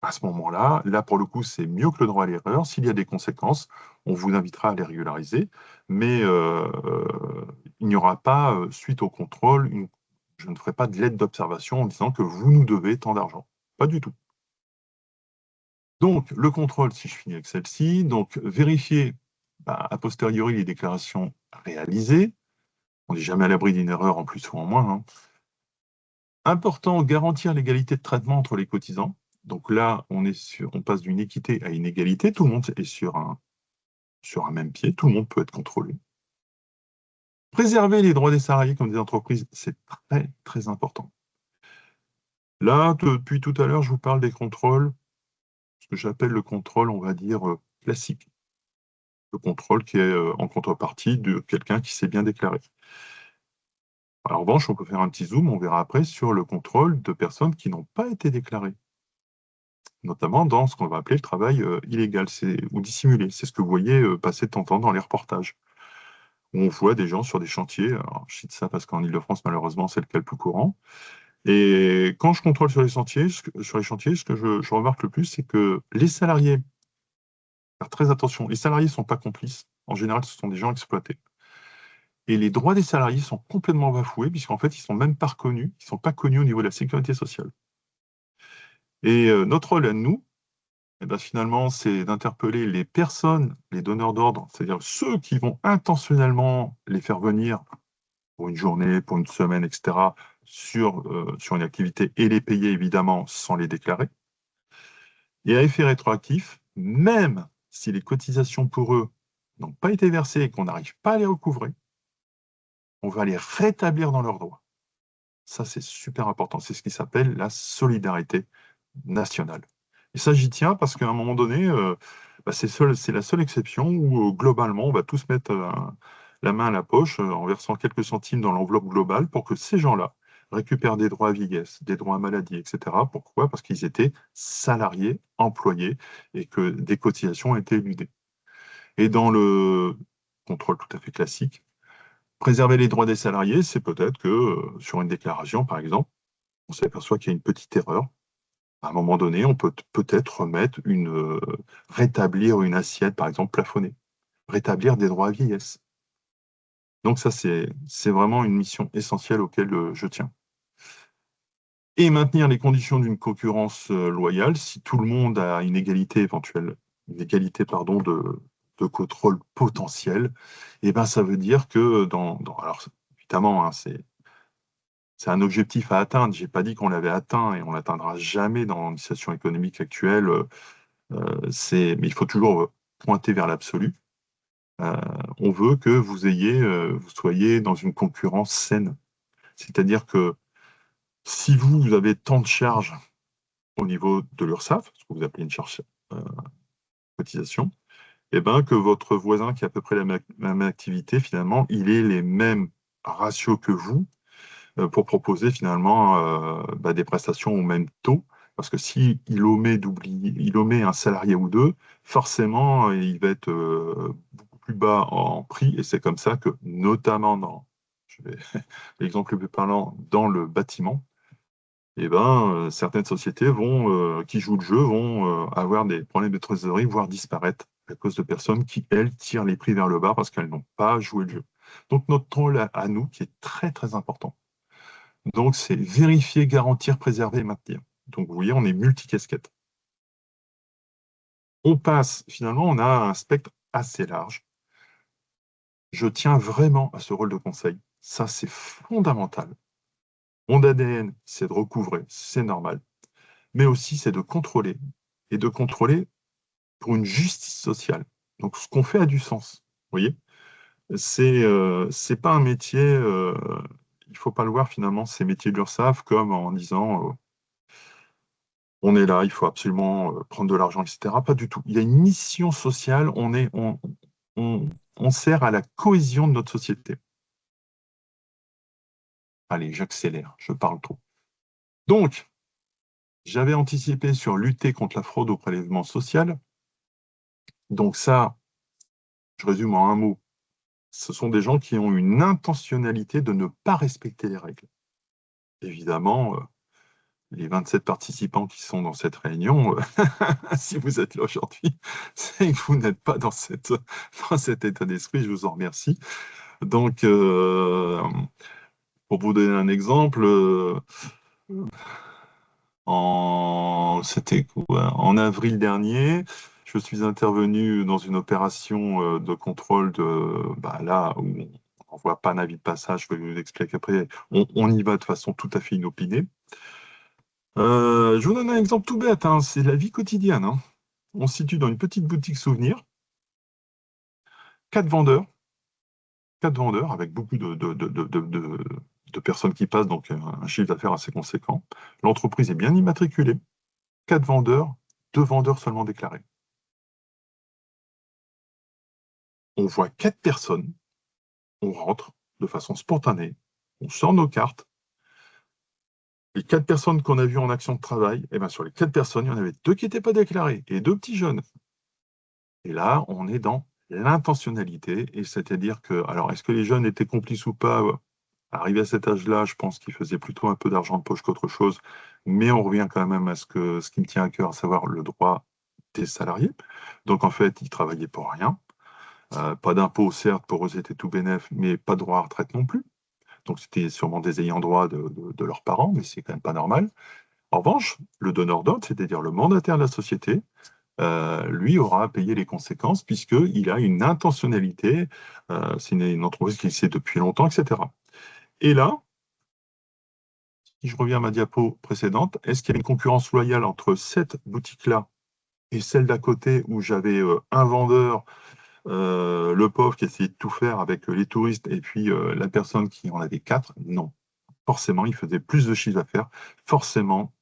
à ce moment-là, là pour le coup, c'est mieux que le droit à l'erreur. S'il y a des conséquences, on vous invitera à les régulariser, mais il n'y aura pas, suite au contrôle, je ne ferai pas de lettre d'observation en disant que vous nous devez tant d'argent. Pas du tout. Donc, le contrôle, si je finis avec celle-ci, donc vérifier a posteriori les déclarations réalisées. On n'est jamais à l'abri d'une erreur en plus ou en moins. Hein. Important, garantir l'égalité de traitement entre les cotisants. Donc là, on passe d'une équité à une égalité. Tout le monde est sur un même pied. Tout le monde peut être contrôlé. Préserver les droits des salariés comme des entreprises, c'est très, très important. Là, depuis tout à l'heure, je vous parle des contrôles, ce que j'appelle le contrôle, on va dire, classique. Le contrôle qui est en contrepartie de quelqu'un qui s'est bien déclaré. En revanche, on peut faire un petit zoom, on verra après, sur le contrôle de personnes qui n'ont pas été déclarées, notamment dans ce qu'on va appeler le travail illégal ou dissimulé. C'est ce que vous voyez passer de temps en temps dans les reportages, où on voit des gens sur des chantiers. Alors, je cite ça parce qu'en Ile-de-France, malheureusement, c'est le cas le plus courant. Et quand je contrôle sur les chantiers, ce que je remarque le plus, c'est que les salariés, faire très attention, les salariés ne sont pas complices. En général, ce sont des gens exploités. Et les droits des salariés sont complètement bafoués, puisqu'en fait, ils ne sont même pas reconnus, ils ne sont pas connus au niveau de la sécurité sociale. Et notre rôle à nous, eh ben, finalement, c'est d'interpeller les personnes, les donneurs d'ordre, c'est-à-dire ceux qui vont intentionnellement les faire venir pour une journée, pour une semaine, etc., sur une activité et les payer évidemment sans les déclarer. Et à effet rétroactif, même si les cotisations pour eux n'ont pas été versées et qu'on n'arrive pas à les recouvrer, on va les rétablir dans leurs droits. Ça, c'est super important. C'est ce qui s'appelle la solidarité nationale. Et ça, j'y tiens parce qu'à un moment donné, c'est la seule exception où globalement, on va tous mettre la main à la poche en versant quelques centimes dans l'enveloppe globale pour que ces gens-là récupèrent des droits à vieillesse, des droits à maladie, etc. Pourquoi? Parce qu'ils étaient salariés, employés et que des cotisations ont été éludées. Et dans le contrôle tout à fait classique, préserver les droits des salariés, c'est peut-être que sur une déclaration, par exemple, on s'aperçoit qu'il y a une petite erreur. À un moment donné, on peut peut-être rétablir une assiette, par exemple, plafonnée, rétablir des droits à vieillesse. Donc ça, c'est vraiment une mission essentielle auquel je tiens. Et maintenir les conditions d'une concurrence loyale, si tout le monde a une égalité éventuelle, de contrôle potentiel, et ben ça veut dire que alors évidemment, hein, c'est un objectif à atteindre. Je n'ai pas dit qu'on l'avait atteint et on ne l'atteindra jamais dans la situation économique actuelle. Mais il faut toujours pointer vers l'absolu. On veut que vous soyez dans une concurrence saine. C'est-à-dire que si vous avez tant de charges au niveau de l'URSSAF, ce que vous appelez une charge cotisation, et ben que votre voisin qui a à peu près la même activité, finalement, il ait les mêmes ratios que vous pour proposer finalement des prestations au même taux. Parce que s'il omet un salarié ou deux, forcément, il va être beaucoup plus bas en prix. Et c'est comme ça que, notamment l'exemple le plus parlant, dans le bâtiment, eh ben, certaines sociétés qui jouent le jeu vont avoir des problèmes de trésorerie, voire disparaître à cause de personnes qui, elles, tirent les prix vers le bas parce qu'elles n'ont pas joué le jeu. Donc notre rôle à nous, qui est très très important, donc, c'est vérifier, garantir, préserver et maintenir. Donc, vous voyez, on est multicasquette. Finalement, on a un spectre assez large. Je tiens vraiment à ce rôle de conseil. Ça, c'est fondamental. Mon ADN, c'est de recouvrer, c'est normal. Mais aussi, c'est de contrôler. Et de contrôler pour une justice sociale. Donc, ce qu'on fait a du sens. Vous voyez? C'est pas un métier, il ne faut pas le voir finalement, ces métiers de l'URSSAF, comme en disant on est là, il faut absolument prendre de l'argent, etc. Pas du tout. Il y a une mission sociale, on sert à la cohésion de notre société. Allez, j'accélère, je parle trop. Donc, j'avais anticipé sur lutter contre la fraude au prélèvement social. Donc ça, je résume en un mot. Ce sont des gens qui ont une intentionnalité de ne pas respecter les règles. Évidemment, les 27 participants qui sont dans cette réunion, si vous êtes là aujourd'hui, c'est que vous n'êtes pas dans cet état d'esprit, je vous en remercie. Donc, pour vous donner un exemple, c'était quoi? En avril dernier, je suis intervenu dans une opération de contrôle là où on n'envoie pas un avis de passage, je vais vous expliquer après, on y va de façon tout à fait inopinée. Je vous donne un exemple tout bête, hein, c'est la vie quotidienne. Hein. On se situe dans une petite boutique souvenir, 4 vendeurs avec beaucoup de personnes qui passent, donc un chiffre d'affaires assez conséquent. L'entreprise est bien immatriculée, 4 vendeurs, 2 vendeurs seulement déclarés. On voit 4 personnes, on rentre de façon spontanée, On sort nos cartes. Les 4 personnes qu'on a vues en action de travail, eh ben, sur les 4 personnes, il y en avait 2 qui n'étaient pas déclarées et 2 petits jeunes. Et là, on est dans l'intentionnalité, et c'est-à-dire que, alors, est-ce que les jeunes étaient complices ou pas? Arrivé à cet âge-là, je pense qu'ils faisaient plutôt un peu d'argent de poche qu'autre chose, mais on revient quand même à ce qui me tient à cœur, à savoir le droit des salariés. Donc, en fait, ils travaillaient pour rien. Pas d'impôts, certes, pour eux, c'était tout bénef, mais pas de droit à retraite non plus. Donc, c'était sûrement des ayants droit de leurs parents, mais c'est quand même pas normal. En revanche, le donneur d'ordre, c'est-à-dire le mandataire de la société, lui aura à payer les conséquences puisqu'il a une intentionnalité, c'est une entreprise qui existe depuis longtemps, etc. Et là, si je reviens à ma diapo précédente, est-ce qu'il y a une concurrence loyale entre cette boutique-là et celle d'à côté où j'avais un vendeur, le pauvre qui essayait de tout faire avec les touristes et puis la personne qui en avait 4? Non. Forcément, il faisait plus de chiffre d'affaires. Forcément,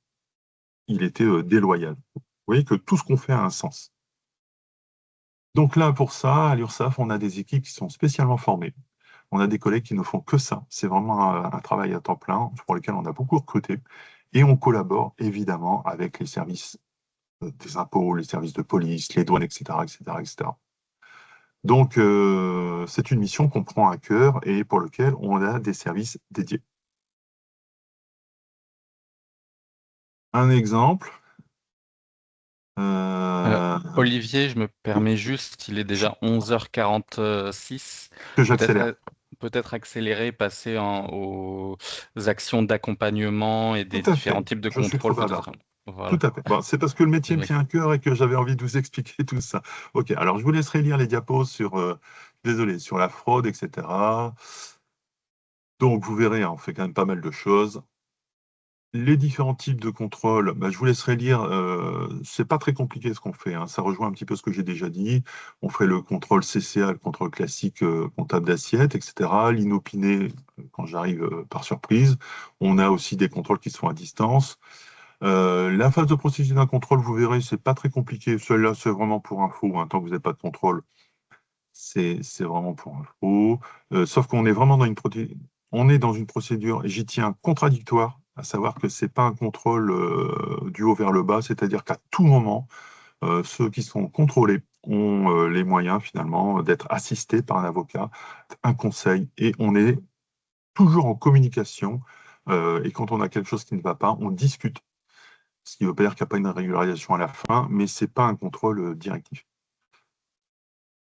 il était déloyal. Vous voyez que tout ce qu'on fait a un sens. Donc là, pour ça, à l'URSSAF, on a des équipes qui sont spécialement formées. On a des collègues qui ne font que ça. C'est vraiment un travail à temps plein pour lequel on a beaucoup recruté. Et on collabore évidemment avec les services des impôts, les services de police, les douanes, etc., etc., etc. Donc, c'est une mission qu'on prend à cœur et pour lequel on a des services dédiés. Un exemple. Olivier, je me permets juste, il est déjà 11h46. Que j'accélère. Peut-être accélérer, passer aux actions d'accompagnement et des Tout à fait. différents types de Je suis contrôles. trop bavard. Voilà. Tout à fait. Bon, c'est parce que le métier me Oui. tient à cœur et que j'avais envie de vous expliquer tout ça. Ok, alors je vous laisserai lire les diapos sur, désolé, sur la fraude, etc. Donc vous verrez, hein, on fait quand même pas mal de choses. Les différents types de contrôles, bah, je vous laisserai lire. C'est pas très compliqué ce qu'on fait, hein. Ça rejoint un petit peu ce que j'ai déjà dit. On ferait le contrôle CCA, le contrôle classique comptable d'assiette, etc. L'inopiné quand j'arrive par surprise. On a aussi des contrôles qui se font à distance. La phase de procédure d'un contrôle, vous verrez, c'est pas très compliqué. Celui-là, c'est vraiment pour info, hein. Tant que vous n'avez pas de contrôle, c'est vraiment pour info. Sauf qu'on est vraiment dans une procédure, et j'y tiens, contradictoire, à savoir que c'est pas un contrôle du haut vers le bas, c'est-à-dire qu'à tout moment, ceux qui sont contrôlés ont les moyens finalement d'être assistés par un avocat, un conseil, et on est toujours en communication. Et quand on a quelque chose qui ne va pas, on discute. Ce qui ne veut pas dire qu'il n'y a pas une régularisation à la fin, mais ce n'est pas un contrôle directif.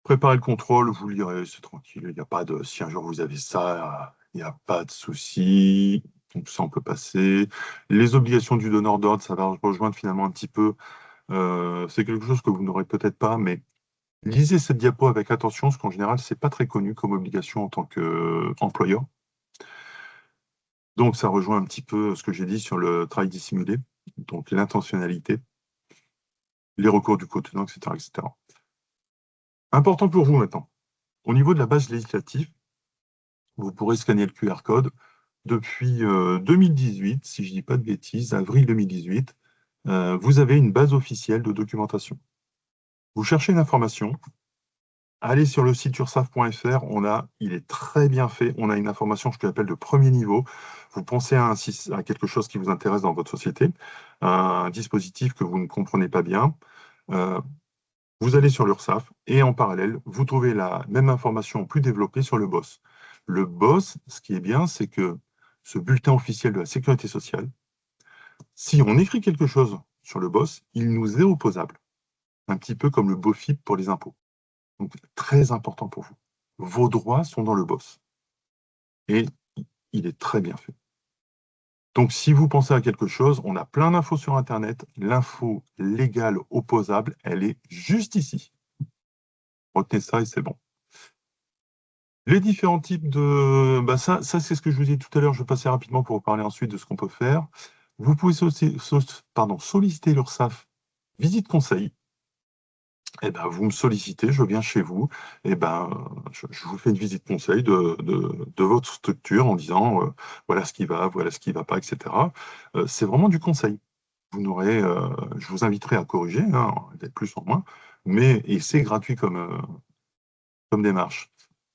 Préparez le contrôle, vous lirez, c'est tranquille, il n'y a pas de. Si un jour vous avez ça, il n'y a pas de souci. Donc ça, on peut passer. Les obligations du donneur d'ordre, ça va rejoindre finalement un petit peu. C'est quelque chose que vous n'aurez peut-être pas, mais lisez cette diapo avec attention, parce qu'en général, ce n'est pas très connu comme obligation en tant qu'employeur. Donc ça rejoint un petit peu ce que j'ai dit sur le travail dissimulé, donc l'intentionnalité, les recours du co-tenant, etc., etc. Important pour vous maintenant. Au niveau de la base législative, vous pourrez scanner le QR code. Depuis 2018, si je ne dis pas de bêtises, avril 2018, vous avez une base officielle de documentation. Vous cherchez une information, allez sur le site ursaf.fr, il est très bien fait, on a une information que j'appelle de premier niveau. Vous pensez à quelque chose qui vous intéresse dans votre société, un dispositif que vous ne comprenez pas bien, vous allez sur l'URSSAF et en parallèle, vous trouvez la même information plus développée sur le BOSS. Le BOSS, ce qui est bien, c'est que ce bulletin officiel de la Sécurité sociale, si on écrit quelque chose sur le BOSS, il nous est opposable. Un petit peu comme le BOFIP pour les impôts. Donc, très important pour vous. Vos droits sont dans le BOSS. Et il est très bien fait. Donc, si vous pensez à quelque chose, on a plein d'infos sur Internet. L'info légale opposable, elle est juste ici. Retenez ça et c'est bon. Les différents types de... ça c'est ce que je vous ai dit tout à l'heure. Je vais passer rapidement pour vous parler ensuite de ce qu'on peut faire. Vous pouvez solliciter l'URSSAF visite conseil. Eh ben, vous me sollicitez, je viens chez vous, eh ben, je vous fais une visite conseil de votre structure en disant voilà ce qui va, voilà ce qui ne va pas, etc. C'est vraiment du conseil. Je vous inviterai à corriger, hein, d'être plus en moins, et c'est gratuit comme démarche.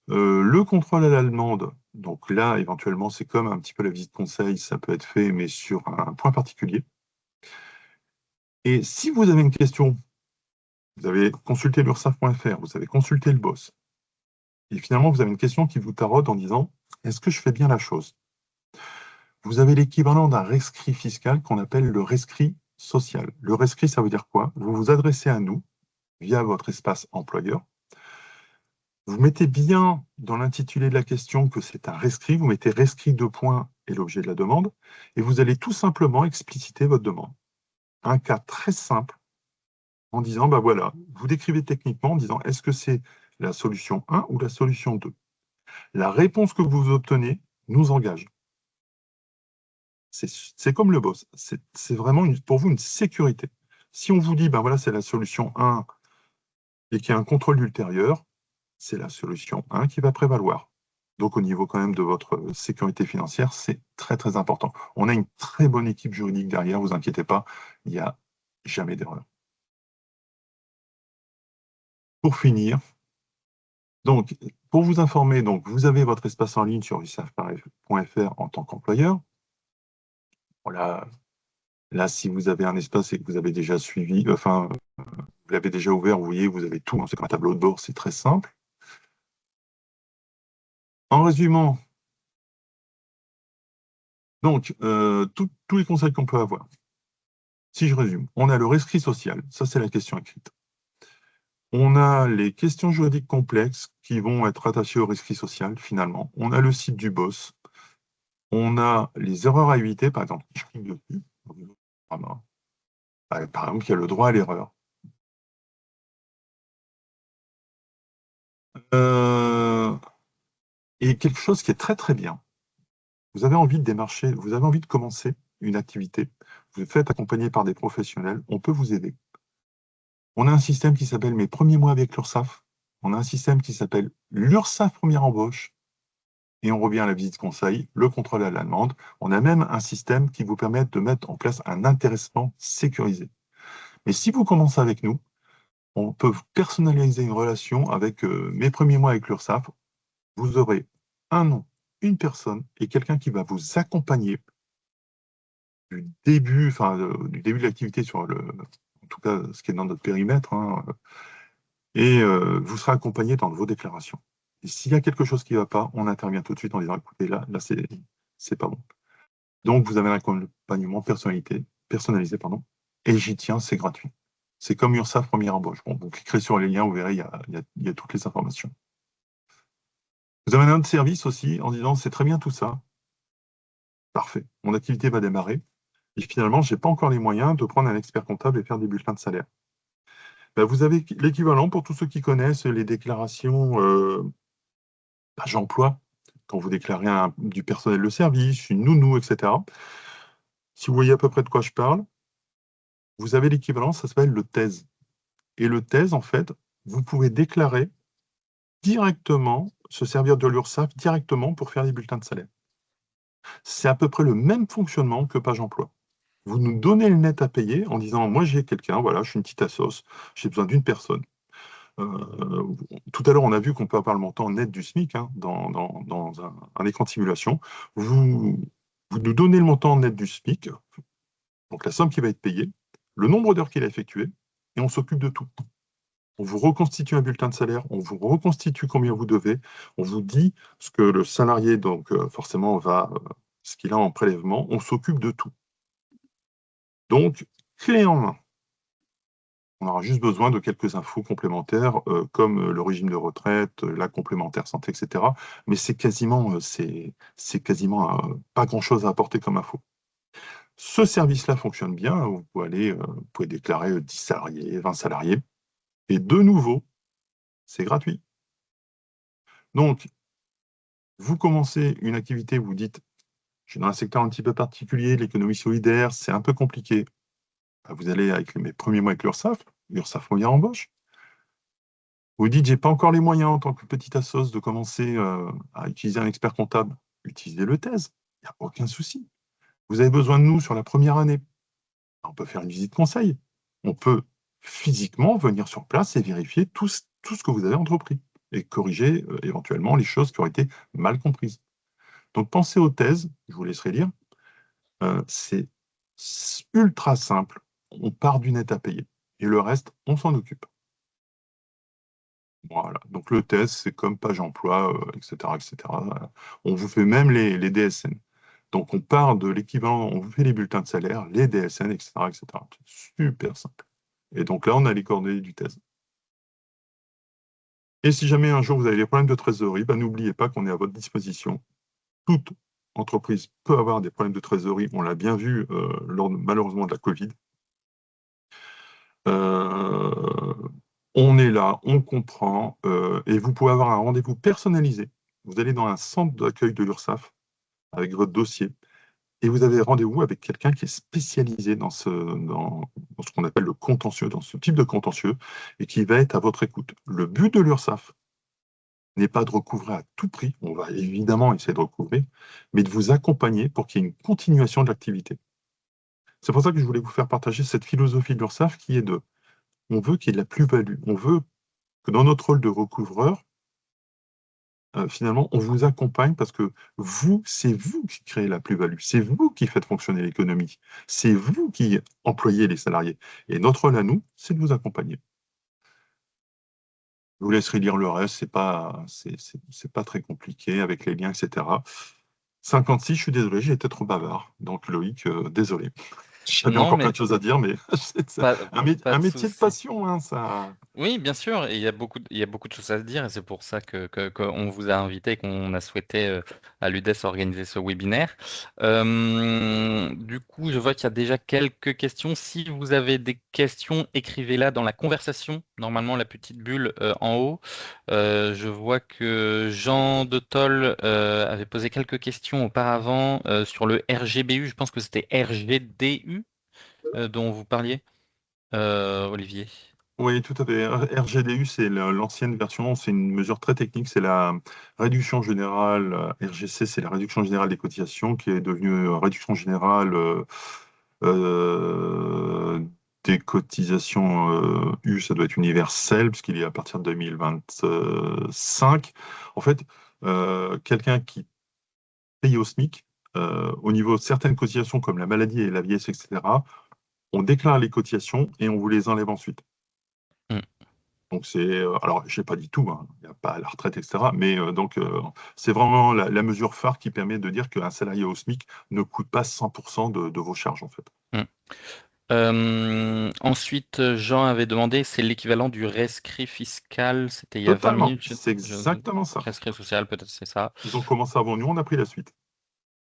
Le contrôle à l'allemande, Donc là, éventuellement, c'est comme un petit peu la visite conseil, ça peut être fait, mais sur un point particulier. Et si vous avez une question, vous avez consulté l'ursaf.fr, vous avez consulté le boss, et finalement, vous avez une question qui vous taraude en disant « Est-ce que je fais bien la chose ?» Vous avez l'équivalent d'un rescrit fiscal qu'on appelle le rescrit social. Le rescrit, ça veut dire quoi? Vous vous adressez à nous via votre espace employeur. Vous mettez bien dans l'intitulé de la question que c'est un rescrit, vous mettez rescrit de points et l'objet de la demande, et vous allez tout simplement expliciter votre demande. Un cas très simple en disant, bah voilà, vous décrivez techniquement en disant, est-ce que c'est la solution 1 ou la solution 2? La réponse que vous obtenez nous engage. C'est comme le boss, c'est vraiment pour vous une sécurité. Si on vous dit, ben voilà, c'est la solution 1 et qu'il y a un contrôle ultérieur, c'est la solution 1 qui va prévaloir. Donc au niveau quand même de votre sécurité financière, c'est très très important. On a une très bonne équipe juridique derrière, vous inquiétez pas, il n'y a jamais d'erreur. Pour finir, donc pour vous informer, donc vous avez votre espace en ligne sur ursaf.fr en tant qu'employeur. Voilà. Là, si vous avez un espace et que vous avez déjà suivi, enfin, vous l'avez déjà ouvert, vous voyez, vous avez tout, c'est comme un tableau de bord, c'est très simple. En résumant, donc, tous les conseils qu'on peut avoir. Si je résume, on a le rescrit social, ça c'est la question écrite. On a les questions juridiques complexes qui vont être attachées au rescrit social, finalement. On a le site du boss. On a les erreurs à éviter, par exemple, je clique dessus. Par exemple, il y a le droit à l'erreur. Et quelque chose qui est très très bien. Vous avez envie de démarcher, vous avez envie de commencer une activité, vous êtes fait accompagner par des professionnels, on peut vous aider. On a un système qui s'appelle Mes premiers mois avec l'URSSAF. On a un système qui s'appelle l'URSSAF première embauche. Et on revient à la visite conseil, le contrôle à la demande. On a même un système qui vous permet de mettre en place un intéressement sécurisé. Mais si vous commencez avec nous, on peut personnaliser une relation avec Mes premiers mois avec l'URSSAF. Vous aurez un nom, une personne et quelqu'un qui va vous accompagner du début, du début de l'activité sur en tout cas ce qui est dans notre périmètre, hein, et vous serez accompagné dans vos déclarations. Et s'il y a quelque chose qui ne va pas, on intervient tout de suite en disant écoutez, là c'est pas bon. Donc vous avez un accompagnement personnalisé, et j'y tiens, c'est gratuit. C'est comme URSSAF première embauche. Bon, vous cliquerez sur les liens, vous verrez, il y a toutes les informations. Vous avez un autre service aussi en disant c'est très bien tout ça. Parfait, mon activité va démarrer. Et finalement, je n'ai pas encore les moyens de prendre un expert comptable et faire des bulletins de salaire. Ben, vous avez l'équivalent pour tous ceux qui connaissent les déclarations page emploi, quand vous déclarez du personnel de service, une nounou, etc. Si vous voyez à peu près de quoi je parle, vous avez l'équivalent, ça s'appelle le TES. Et le TES, en fait, vous pouvez déclarer directement, se servir de l'URSSAF directement pour faire des bulletins de salaire. C'est à peu près le même fonctionnement que page emploi. Vous nous donnez le net à payer en disant, moi j'ai quelqu'un, voilà, je suis une petite assoce, j'ai besoin d'une personne. Tout à l'heure, on a vu qu'on peut avoir le montant net du SMIC hein, dans un écran de simulation. Vous nous donnez le montant net du SMIC, donc la somme qui va être payée, le nombre d'heures qu'il a effectué, et on s'occupe de tout. On vous reconstitue un bulletin de salaire, on vous reconstitue combien vous devez, on vous dit ce que le salarié, donc forcément, ce qu'il a en prélèvement, on s'occupe de tout. Donc, clé en main. On aura juste besoin de quelques infos complémentaires, comme le régime de retraite, la complémentaire santé, etc. Mais c'est quasiment pas grand-chose à apporter comme info. Ce service-là fonctionne bien. Vous pouvez déclarer 10 salariés, 20 salariés. Et de nouveau, c'est gratuit. Donc, vous commencez une activité, vous dites, je suis dans un secteur un petit peu particulier, l'économie solidaire, c'est un peu compliqué. Vous allez avec mes premiers mois avec l'URSSAF première embauche. Vous dites, j'ai pas encore les moyens en tant que petite assoce de commencer à utiliser un expert comptable. Utilisez le TES, il n'y a aucun souci. Vous avez besoin de nous sur la première année. On peut faire une visite conseil. On peut physiquement venir sur place et vérifier tout ce que vous avez entrepris et corriger éventuellement les choses qui auraient été mal comprises. Donc, pensez aux thèses, je vous laisserai lire. C'est ultra simple. On part d'une aide à payer. Et le reste, on s'en occupe. Voilà. Donc, le thèse, c'est comme page emploi, etc., etc. On vous fait même les DSN. Donc, on part de l'équivalent, on vous fait les bulletins de salaire, les DSN, etc., etc. C'est super simple. Et donc là, on a les coordonnées du thèse. Et si jamais un jour vous avez des problèmes de trésorerie, n'oubliez pas qu'on est à votre disposition. Toute entreprise peut avoir des problèmes de trésorerie. On l'a bien vu lors malheureusement de la Covid. On est là, on comprend, et vous pouvez avoir un rendez-vous personnalisé. Vous allez dans un centre d'accueil de l'URSSAF avec votre dossier et vous avez rendez-vous avec quelqu'un qui est spécialisé dans ce qu'on appelle le contentieux, dans ce type de contentieux, et qui va être à votre écoute. Le but de l'URSSAF n'est pas de recouvrer à tout prix, on va évidemment essayer de recouvrer, mais de vous accompagner pour qu'il y ait une continuation de l'activité. C'est pour ça que je voulais vous faire partager cette philosophie de l'URSSAF qui est on veut qu'il y ait de la plus-value, on veut que dans notre rôle de recouvreur, finalement, on vous accompagne parce que c'est vous qui créez la plus-value, c'est vous qui faites fonctionner l'économie, c'est vous qui employez les salariés. Et notre rôle à nous, c'est de vous accompagner. Je vous laisserai lire le reste, c'est pas très compliqué avec les liens, etc. 56, je suis désolé, j'ai été trop bavard. Donc Loïc, désolé. J'avais Non, encore plein mais de choses à dire, mais c'est pas, pas un de métier de souci. passion, hein, ça. Oui, bien sûr, et il y a beaucoup de choses à se dire, et c'est pour ça qu'on vous a invité et qu'on a souhaité à l'UDES organiser ce webinaire. Du coup, je vois qu'il y a déjà quelques questions. Si vous avez des questions, écrivez-la dans la conversation, normalement la petite bulle en haut. Je vois que Jean de Tol avait posé quelques questions auparavant sur le RGBU, je pense que c'était RGDU dont vous parliez, Olivier. Oui, tout à fait. RGDU, c'est l'ancienne version, c'est une mesure très technique, c'est la réduction générale, RGC, c'est la réduction générale des cotisations, qui est devenue réduction générale euh, des cotisations U, ça doit être universel, puisqu'il est à partir de 2025. En fait, quelqu'un qui paye au SMIC, au niveau de certaines cotisations comme la maladie et la vieillesse, etc., on déclare les cotisations et on vous les enlève ensuite. Mm. Donc alors je n'ai pas dit tout, hein, il n'y a pas la retraite, etc. Mais c'est vraiment la mesure phare qui permet de dire qu'un salarié au SMIC ne coûte pas 100% de vos charges, en fait. Mm. Ensuite, Jean avait demandé, c'est l'équivalent du rescrit fiscal, c'était il y a 20 Totalement, minutes. c'est exactement ça. Rescrit social, peut-être c'est ça. Ils ont commencé avant nous, on a pris la suite.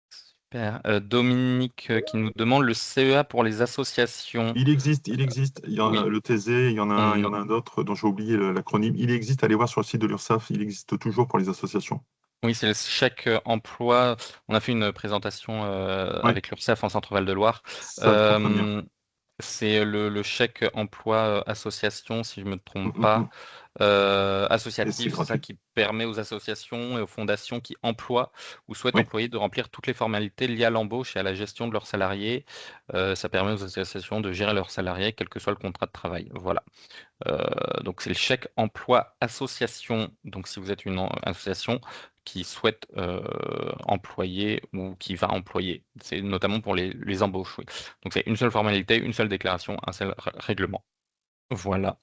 Super. Dominique qui nous demande le CEA pour les associations. Il existe. Il y en a Oui, le TZ, il y en a on- un autre dont j'ai oublié l'acronyme. Il existe, allez voir sur le site de l'URSSAF, il existe toujours pour les associations. oui, c'est le chèque emploi. On a fait une présentation Oui, avec l'URSSAF en Centre-Val de Loire. ça fonctionne bien. Euh, c'est le chèque emploi association, si je ne me Mm, trompe mm, pas. mm. Et c'est Associatif, c'est ça gratuit. qui permet aux associations et aux fondations qui emploient ou souhaitent Oui. employer de remplir toutes les formalités liées à l'embauche et à la gestion de leurs salariés. Ça permet aux associations de gérer leurs salariés, quel que soit le contrat de travail. Voilà. Donc c'est le chèque emploi association. Donc si vous êtes une association qui souhaite employer ou qui va employer, c'est notamment pour les embauches. Oui. Donc c'est une seule formalité, une seule déclaration, un seul règlement. Voilà.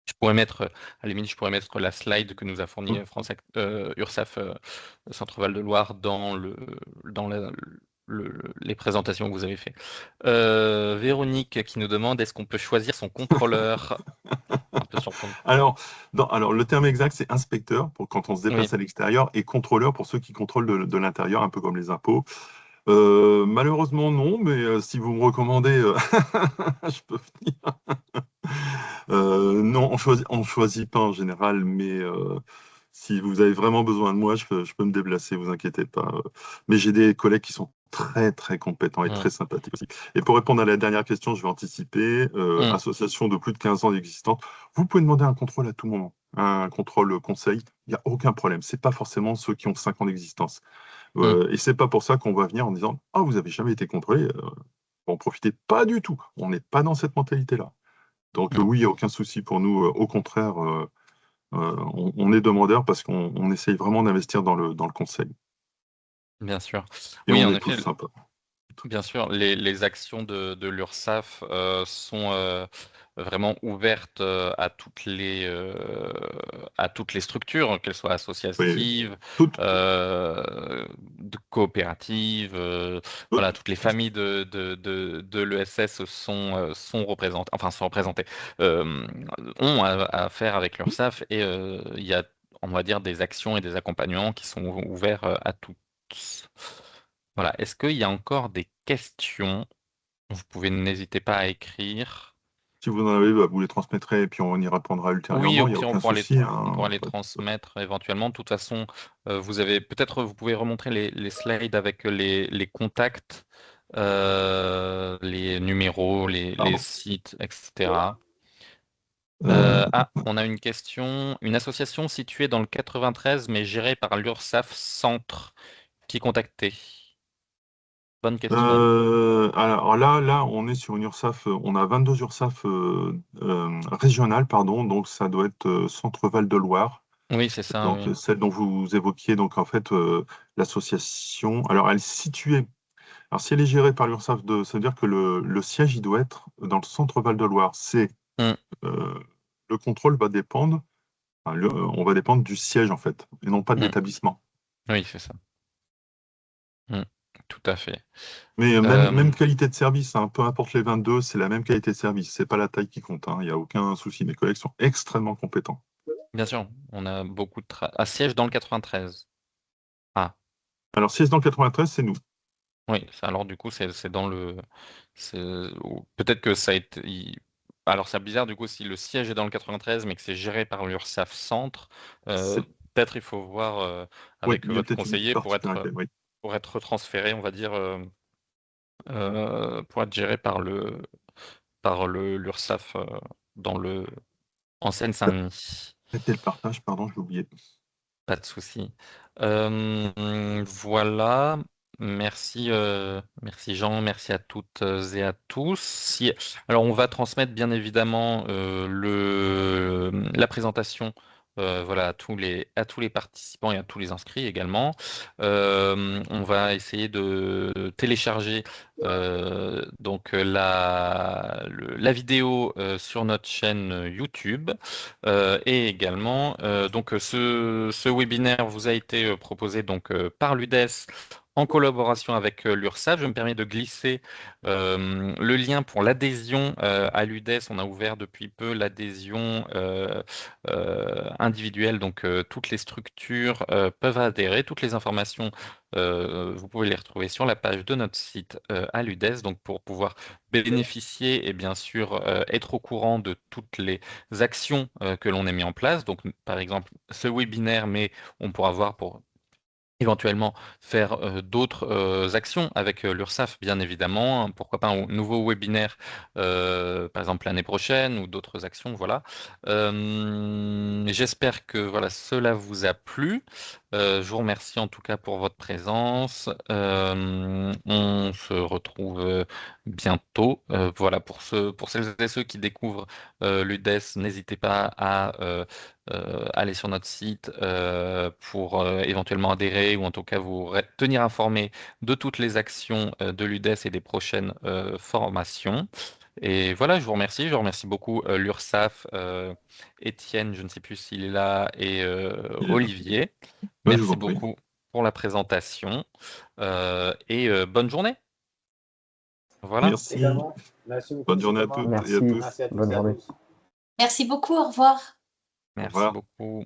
Je pourrais mettre, à la limite, je pourrais mettre la slide que nous a fournie Mm. URSSAF Centre-Val de Loire dans les présentations que vous avez fait. Véronique qui nous demande est-ce qu'on peut choisir son contrôleur? Un peu surprenant. Alors, le terme exact, c'est inspecteur pour quand on se Oui. déplace à l'extérieur et contrôleur pour ceux qui contrôlent de l'intérieur, un peu comme les impôts. Malheureusement, non, mais si vous me recommandez, je peux venir. Non, on choisit pas en général, mais si vous avez vraiment besoin de moi, je peux me déplacer, vous inquiétez pas. Mais j'ai des collègues qui sont très très compétents et Mm. très sympathiques aussi. Et pour répondre à la dernière question, je vais anticiper. Mm. Association de plus de 15 ans d'existence, vous pouvez demander un contrôle à tout moment, un contrôle conseil, il n'y a aucun problème. C'est pas forcément ceux qui ont 5 ans d'existence. Mm. Et c'est pas pour ça qu'on va venir en disant ah, vous avez jamais été contrôlé, en profitez. Pas du tout. On n'est pas dans cette mentalité-là. Donc Mm. oui, il n'y a aucun souci pour nous. Au contraire, on est demandeur parce qu'on essaye vraiment d'investir dans le conseil. Bien sûr. Et Oui, on en est tous effet, sympas. bien sûr, les actions de l'URSSAF sont vraiment ouvertes à toutes les structures, qu'elles soient Oui, associatives, toutes, coopératives, toutes. voilà, toutes les familles de l'ESS sont représentées, enfin sont représentées, euh, ont à faire avec l'URSSAF et il y a, on va dire, des actions et des accompagnements qui sont ouverts à tous. Voilà. Est-ce qu'il y a encore des questions? Vous pouvez n'hésitez pas à écrire. Si vous en avez, bah, vous les transmettrez et puis on y répondra Oui, ultérieurement. au Il n'y a pire, aucun souci, on hein. pourra les transmettre éventuellement. De toute façon, vous pouvez remontrer les slides avec les contacts, les numéros, les Pardon. sites, etc. Euh, On a une question. Une association située dans le 93, mais gérée par l'URSSAF Centre. Qui contacter? Bonne question. alors là, on est sur une URSSAF, on a 22 URSSAF régionales, pardon, donc ça doit être Centre Val de Loire. Oui, c'est ça, Donc oui. celle dont vous évoquiez, donc en fait, l'association, alors elle est située, alors si elle est gérée par l'URSSAF, ça veut dire que le siège, il doit être dans le Centre Val de Loire. Hmm. Euh, le contrôle va dépendre, enfin, on va dépendre du siège en fait, et non pas de Hmm. l'établissement. Oui, c'est ça. Hmm. Tout à fait. Mais même Euh, qualité de service, hein, peu importe les 22, c'est la même qualité de service. C'est pas la taille qui compte, hein, il n'y a aucun souci. Mes collègues sont extrêmement compétents. Bien sûr, on a beaucoup de siège dans le 93. Ah, Alors, si c'est dans le 93, c'est nous. oui, alors du coup, c'est dans le. Peut-être que ça a été. Alors, c'est bizarre du coup si le siège est dans le 93, mais que c'est géré par l'URSSAF Centre. C'est, Peut-être il faut voir oui, avec il y a votre peut-être une conseiller particularité, oui. pour être transféré, on va dire, pour être géré par l'URSSAF dans le en Seine-Saint-Denis. C'était le partage, pardon, je l'ai oublié. Pas de souci. Voilà. Merci, merci Jean, merci à toutes et à tous. Alors, on va transmettre bien évidemment la présentation, voilà, à tous les participants et à tous les inscrits également. On va essayer de télécharger donc la vidéo sur notre chaîne YouTube. Et également, ce webinaire vous a été proposé donc par l'UDES en collaboration avec l'URSSAF. Je me permets de glisser le lien pour l'adhésion à l'UDES. On a ouvert depuis peu l'adhésion individuelle, donc toutes les structures peuvent adhérer. Toutes les informations, vous pouvez les retrouver sur la page de notre site à l'UDES, donc pour pouvoir bénéficier et bien sûr être au courant de toutes les actions que l'on a mis en place. Donc, par exemple, ce webinaire, mais on pourra voir pour éventuellement faire d'autres actions avec l'URSSAF, bien évidemment. Pourquoi pas un nouveau webinaire, par exemple l'année prochaine, ou d'autres actions, voilà. J'espère que voilà, cela vous a plu. Je vous remercie en tout cas pour votre présence. On se retrouve bientôt. Voilà, pour celles et ceux qui découvrent l'UDES, n'hésitez pas à aller sur notre site pour éventuellement adhérer ou en tout cas vous tenir informé de toutes les actions de l'UDES et des prochaines formations. Et voilà, je vous remercie. Je remercie beaucoup l'URSSAF, Étienne, je ne sais plus s'il est là, et Il est là. Olivier. Ouais, je vous Merci en prie. beaucoup pour la présentation et bonne journée. Voilà. Merci. Également. Merci beaucoup, Bonne monsieur journée à Thomas. toutes et à Merci. tous. Merci à toutes Bonne et à journée. tous. Merci beaucoup, au revoir. Au Merci revoir. beaucoup.